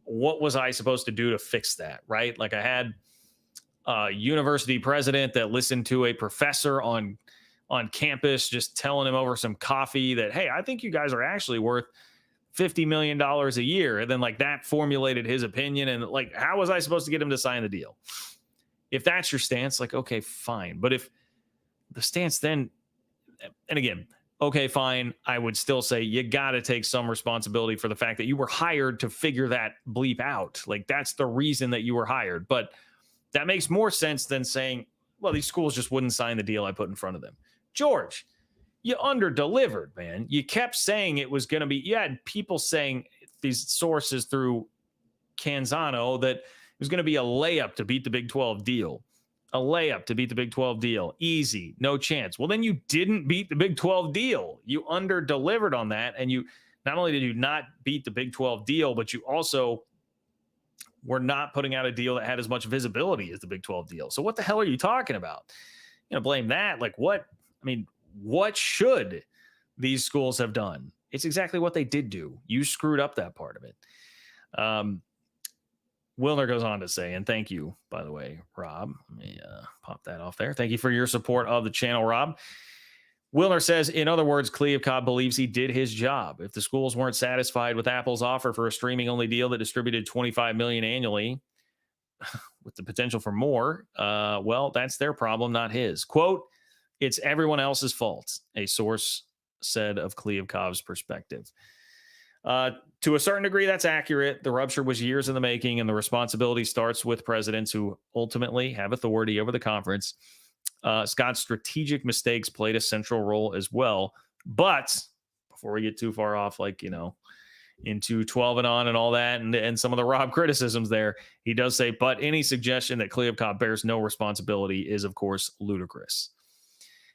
What was I supposed to do to fix that, right? Like, I had a university president that listened to a professor on campus just telling him over some coffee that, hey, I think you guys are actually worth $50 million a year. And then, like, that formulated his opinion. And, like, how was I supposed to get him to sign the deal? If that's your stance, like, okay, fine. But if the stance then, and again, okay, fine, I would still say you got to take some responsibility for the fact that you were hired to figure that bleep out. Like, that's the reason that you were hired. But that makes more sense than saying, well, these schools just wouldn't sign the deal I put in front of them. George, you under-delivered, man. You kept saying it was going to be, you had people saying, these sources through Canzano, that it was going to be a layup to beat the Big 12 deal. A layup to beat the Big 12 deal. Easy, no chance. Well, then you didn't beat the Big 12 deal. You under-delivered on that, and you not only did you not beat the Big 12 deal, but you also were not putting out a deal that had as much visibility as the Big 12 deal. So what the hell are you talking about? You know, blame that. Like, what? I mean, what should these schools have done? It's exactly what they did do. You screwed up that part of it. Wilner goes on to say, and thank you, by the way, Rob. Let me pop that off there. Thank you for your support of the channel, Rob. Wilner says, in other words, Kliavkoff believes he did his job. If the schools weren't satisfied with Apple's offer for a streaming-only deal that distributed $25 million annually, with the potential for more, well, that's their problem, not his. Quote, it's everyone else's fault, a source said of Kliavkoff's perspective. To a certain degree, that's accurate. The rupture was years in the making, and the responsibility starts with presidents who ultimately have authority over the conference. Scott's strategic mistakes played a central role as well. But before we get too far off, like, you know, into 12 and on and all that, and some of the Rob criticisms there, he does say, but any suggestion that Kliavkoff bears no responsibility is, of course, ludicrous.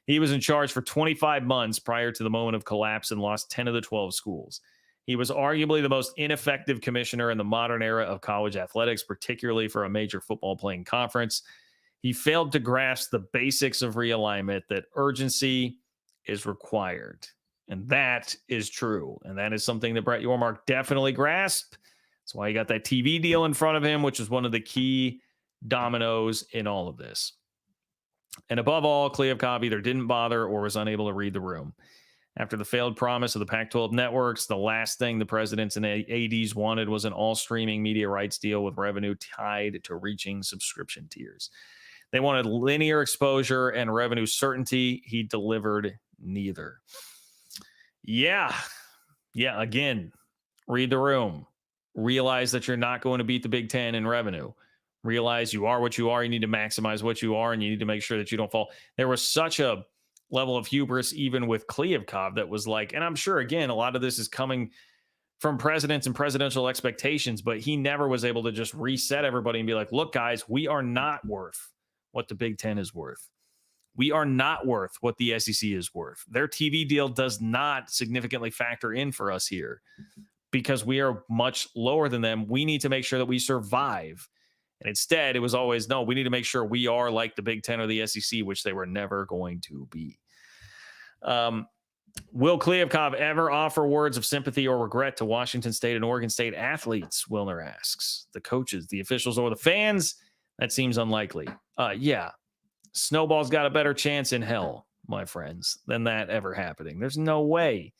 He was in charge for 25 months prior to the moment of collapse and lost 10 of the 12 schools. He was arguably the most ineffective commissioner in the modern era of college athletics, particularly for a major football playing conference. He failed to grasp the basics of realignment, that urgency is required. And that is true. And that is something that Brett Yormark definitely grasped. That's why he got that TV deal in front of him, which is one of the key dominoes in all of this. And above all, Kliavkoff either didn't bother or was unable to read the room. After the failed promise of the Pac-12 networks, the last thing the presidents and ADs wanted was an all-streaming media rights deal with revenue tied to reaching subscription tiers. They wanted linear exposure and revenue certainty. He delivered neither. Yeah. Again, read the room. Realize that you're not going to beat the Big Ten in revenue. Realize you are what you are. You need to maximize what you are, and you need to make sure that you don't fall. There was such a level of hubris even with Kliavkoff that was like, and I'm sure, again, a lot of this is coming from presidents and presidential expectations, but he never was able to just reset everybody and be like, look, guys, we are not worth what the Big Ten is worth. We are not worth what the SEC is worth. Their TV deal does not significantly factor in for us here because we are much lower than them. We need to make sure that we survive. And instead, it was always, no, we need to make sure we are like the Big Ten or the SEC, which they were never going to be. Will Kliavkoff ever offer words of sympathy or regret to Washington State and Oregon State athletes? Wilner asks. The coaches, the officials, or the fans? That seems unlikely. Yeah. Snowball's got a better chance in hell, my friends, than that ever happening. There's no way.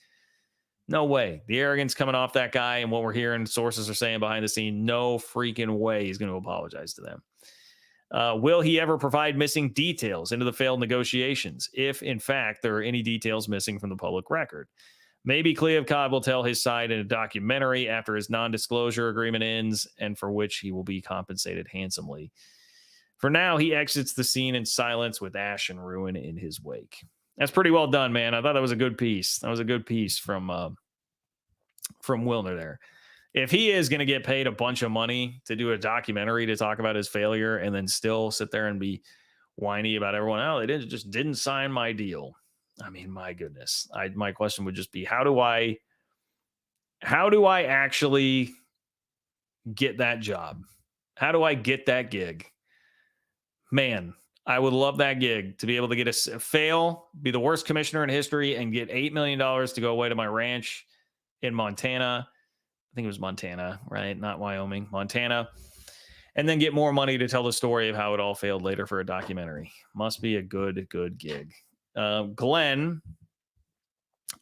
No way. The arrogance coming off that guy and what we're hearing sources are saying behind the scene, no freaking way he's going to apologize to them. Will he ever provide missing details into the failed negotiations, if, in fact, there are any details missing from the public record? Maybe Kliavkoff will tell his side in a documentary after his non-disclosure agreement ends, and for which he will be compensated handsomely. For now, he exits the scene in silence with ash and ruin in his wake. That's pretty well done, man. I thought that was a good piece. That was a good piece from Wilner there. If he is going to get paid a bunch of money to do a documentary to talk about his failure and then still sit there and be whiny about everyone else, they just didn't sign my deal. I mean, my goodness. My question would just be, how do I actually get that job? How do I get that gig? Man, I would love that gig, to be able to get fail, be the worst commissioner in history, and get $8 million to go away to my ranch in Montana. I think it was Montana, right? Not Wyoming, Montana. And then get more money to tell the story of how it all failed later for a documentary. Must be a good gig. Glenn,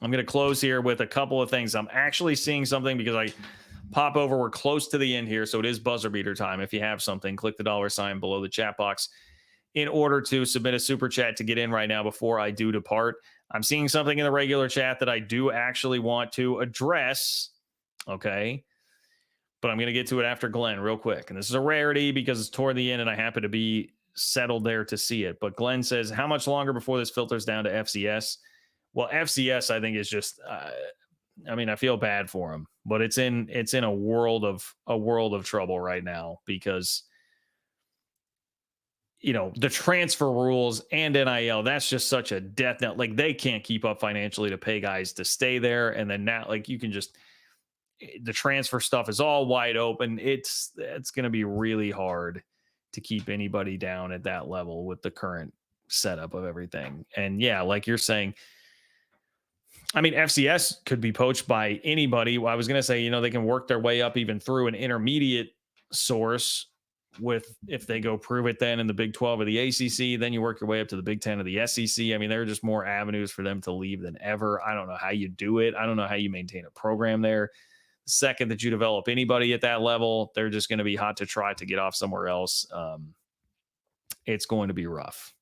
I'm going to close here with a couple of things. I'm actually seeing something because I pop over. We're close to the end here, so it is buzzer beater time. If you have something, click the $ below the chat box in order to submit a super chat to get in right now before I do depart. I'm seeing something in the regular chat that I do actually want to address, okay? But I'm going to get to it after Glenn real quick. And this is a rarity because it's toward the end and I happen to be settled there to see it. But Glenn says, how much longer before this filters down to FCS? Well, FCS, I think, is just I mean, I feel bad for him, but it's in a world of trouble right now because, you know, the transfer rules and NIL, that's just such a death knell. Like, they can't keep up financially to pay guys to stay there. And then now, like, you can just, the transfer stuff is all wide open. It's going to be really hard to keep anybody down at that level with the current setup of everything. And yeah, like you're saying, I mean, FCS could be poached by anybody. I was going to say, you know, they can work their way up even through an intermediate source with, if they go prove it then in the Big 12 or the ACC, then you work your way up to the Big 10 or the SEC. I mean, there are just more avenues for them to leave than ever. I don't know how you do it. I don't know how you maintain a program there. The second that you develop anybody at that level, they're just going to be hot to try to get off somewhere else. It's going to be rough.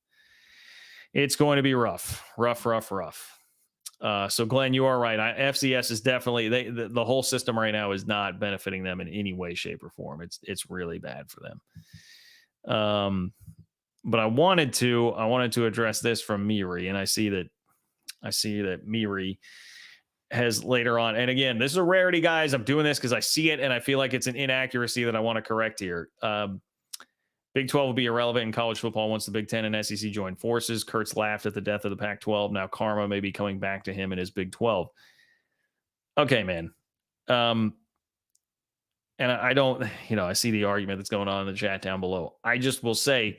It's going to be rough. So Glenn, you are right. FCS is definitely the whole system right now is not benefiting them in any way, shape, or form. It's really bad for them. But I wanted to address this from Miri, and I see that Miri has later on. And again, this is a rarity, guys. I'm doing this because I see it and I feel like it's an inaccuracy that I want to correct here. Big 12 will be irrelevant in college football once the Big 10 and SEC join forces. Kurtz laughed at the death of the Pac-12. Now karma may be coming back to him in his Big 12. Okay, man. And I don't, I see the argument that's going on in the chat down below. I just will say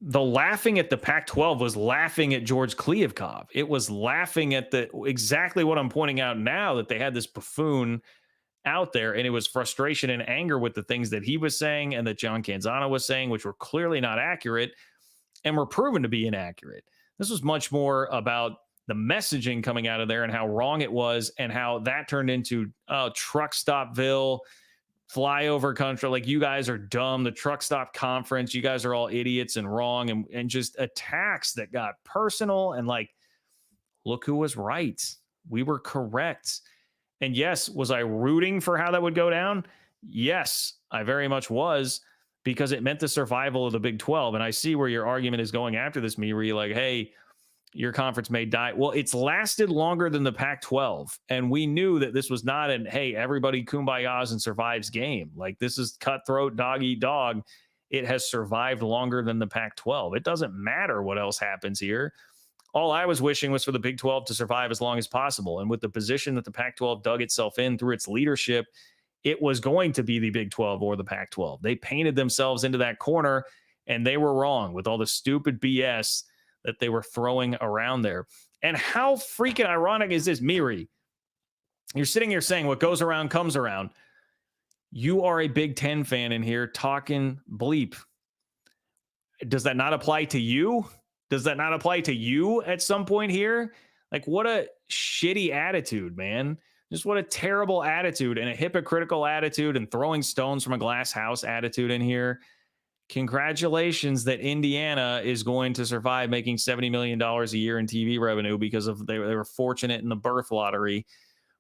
the laughing at the Pac-12 was laughing at George Kliavkoff. It was laughing at exactly what I'm pointing out now, that they had this buffoon out there, and it was frustration and anger with the things that he was saying and that John Canzano was saying, which were clearly not accurate and were proven to be inaccurate. This was much more about the messaging coming out of there and how wrong it was, and how that turned into truck stopville, flyover country. Like, you guys are dumb. The truck stop conference, you guys are all idiots and wrong, and just attacks that got personal. And like, look who was right. We were correct. And yes, was I rooting for how that would go down? Yes, I very much was, because it meant the survival of the Big 12. And I see where your argument is going after this, Miri, like, hey, your conference may die. Well, it's lasted longer than the Pac-12. And we knew that this was not an, hey, everybody kumbayas and survives game. Like, this is cutthroat, dog eat dog. It has survived longer than the Pac-12. It doesn't matter what else happens here. All I was wishing was for the Big 12 to survive as long as possible. And with the position that the Pac-12 dug itself in through its leadership, it was going to be the Big 12 or the Pac-12. They painted themselves into that corner, and they were wrong with all the stupid BS that they were throwing around there. And how freaking ironic is this, Miri? You're sitting here saying what goes around comes around. You are a Big 10 fan in here talking bleep. Does that not apply to you? Does that not apply to you at some point here? Like, what a shitty attitude, man. Just what a terrible attitude, and a hypocritical attitude, and throwing stones from a glass house attitude in here. congratulations that Indiana is going to survive making $70 million a year in TV revenue because of they were fortunate in the birth lottery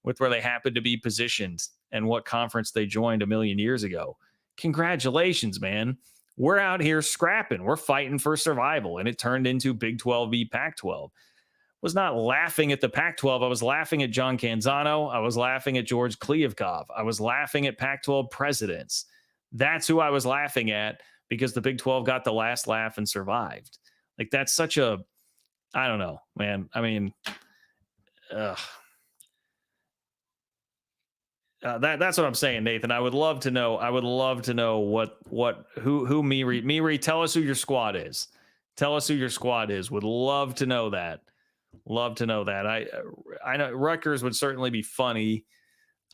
with where they happened to be positioned and what conference they joined a million years ago. Congratulations, man. We're out here scrapping. We're fighting for survival, and it turned into Big 12 v Pac 12. Was not laughing at the Pac 12. I was laughing at John Canzano. I was laughing at George Kliavkoff. I was laughing at Pac 12 presidents. That's who I was laughing at because the Big 12 got the last laugh and survived. Like, that's such a, I don't know, man. I mean, that's what I'm saying, Nathan. I would love to know. I would love to know who Miri. Tell us who your squad is. Tell us who your squad is. Would love to know that. Love to know that. I know Rutgers would certainly be funny.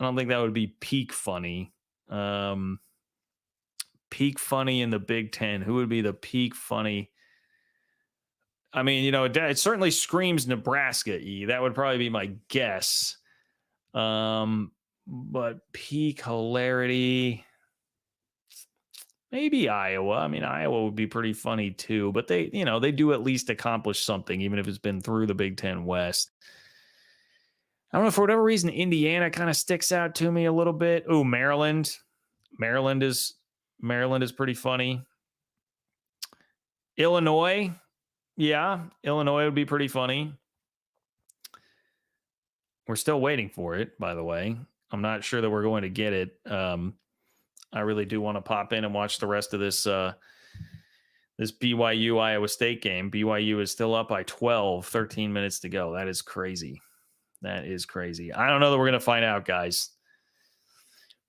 I don't think that would be peak funny. Peak funny in the Big Ten. Who would be the peak funny? I mean, you know, it certainly screams Nebraska. That would probably be my guess. But peak hilarity, maybe Iowa. I mean, Iowa would be pretty funny too, but they do at least accomplish something, even if it's been through the Big Ten West. I don't know, for whatever reason, Indiana kind of sticks out to me a little bit. Oh, Maryland. Maryland is pretty funny. Illinois. Yeah, Illinois would be pretty funny. We're still waiting for it, by the way. I'm not sure that we're going to get it. I really do want to pop in and watch the rest of this this BYU Iowa State game. BYU is still up by 12, 13 minutes to go. That is crazy. That is crazy. I don't know that we're going to find out, guys.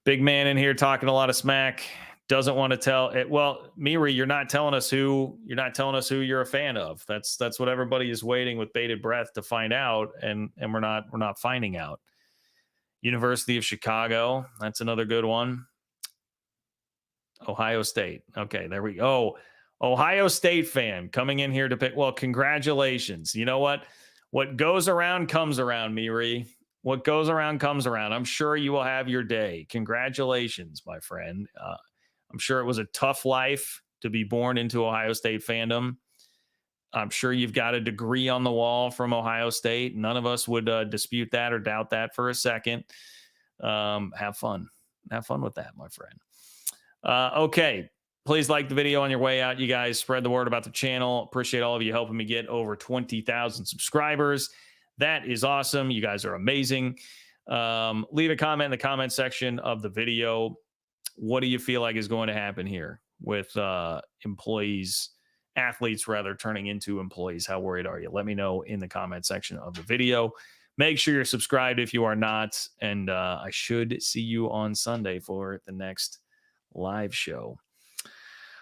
Big man in here talking a lot of smack. Doesn't want to tell it. Well, Miri, you're not telling us who you're a fan of. That's what everybody is waiting with bated breath to find out, and we're not finding out. University of Chicago, that's another good one. Ohio State. Okay, there we go. Ohio State fan coming in here to pick. Well, congratulations. You know what? What goes around comes around, Miri. What goes around comes around. I'm sure you will have your day. Congratulations, my friend. I'm sure it was a tough life to be born into Ohio State fandom. I'm sure you've got a degree on the wall from Ohio State. None of us would dispute that or doubt that for a second. Have fun. Have fun with that, my friend. Okay. Please like the video on your way out. You guys spread the word about the channel. Appreciate all of you helping me get over 20,000 subscribers. That is awesome. You guys are amazing. Leave a comment in the comment section of the video. What do you feel like is going to happen here with athletes rather, turning into employees? How worried are you? Let me know in the comment section of the video. Make sure you're subscribed if you are not. And I should see you on Sunday for the next live show.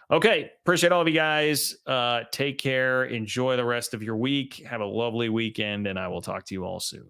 Okay. Appreciate all of you guys. Take care. Enjoy the rest of your week. Have a lovely weekend, and I will talk to you all soon.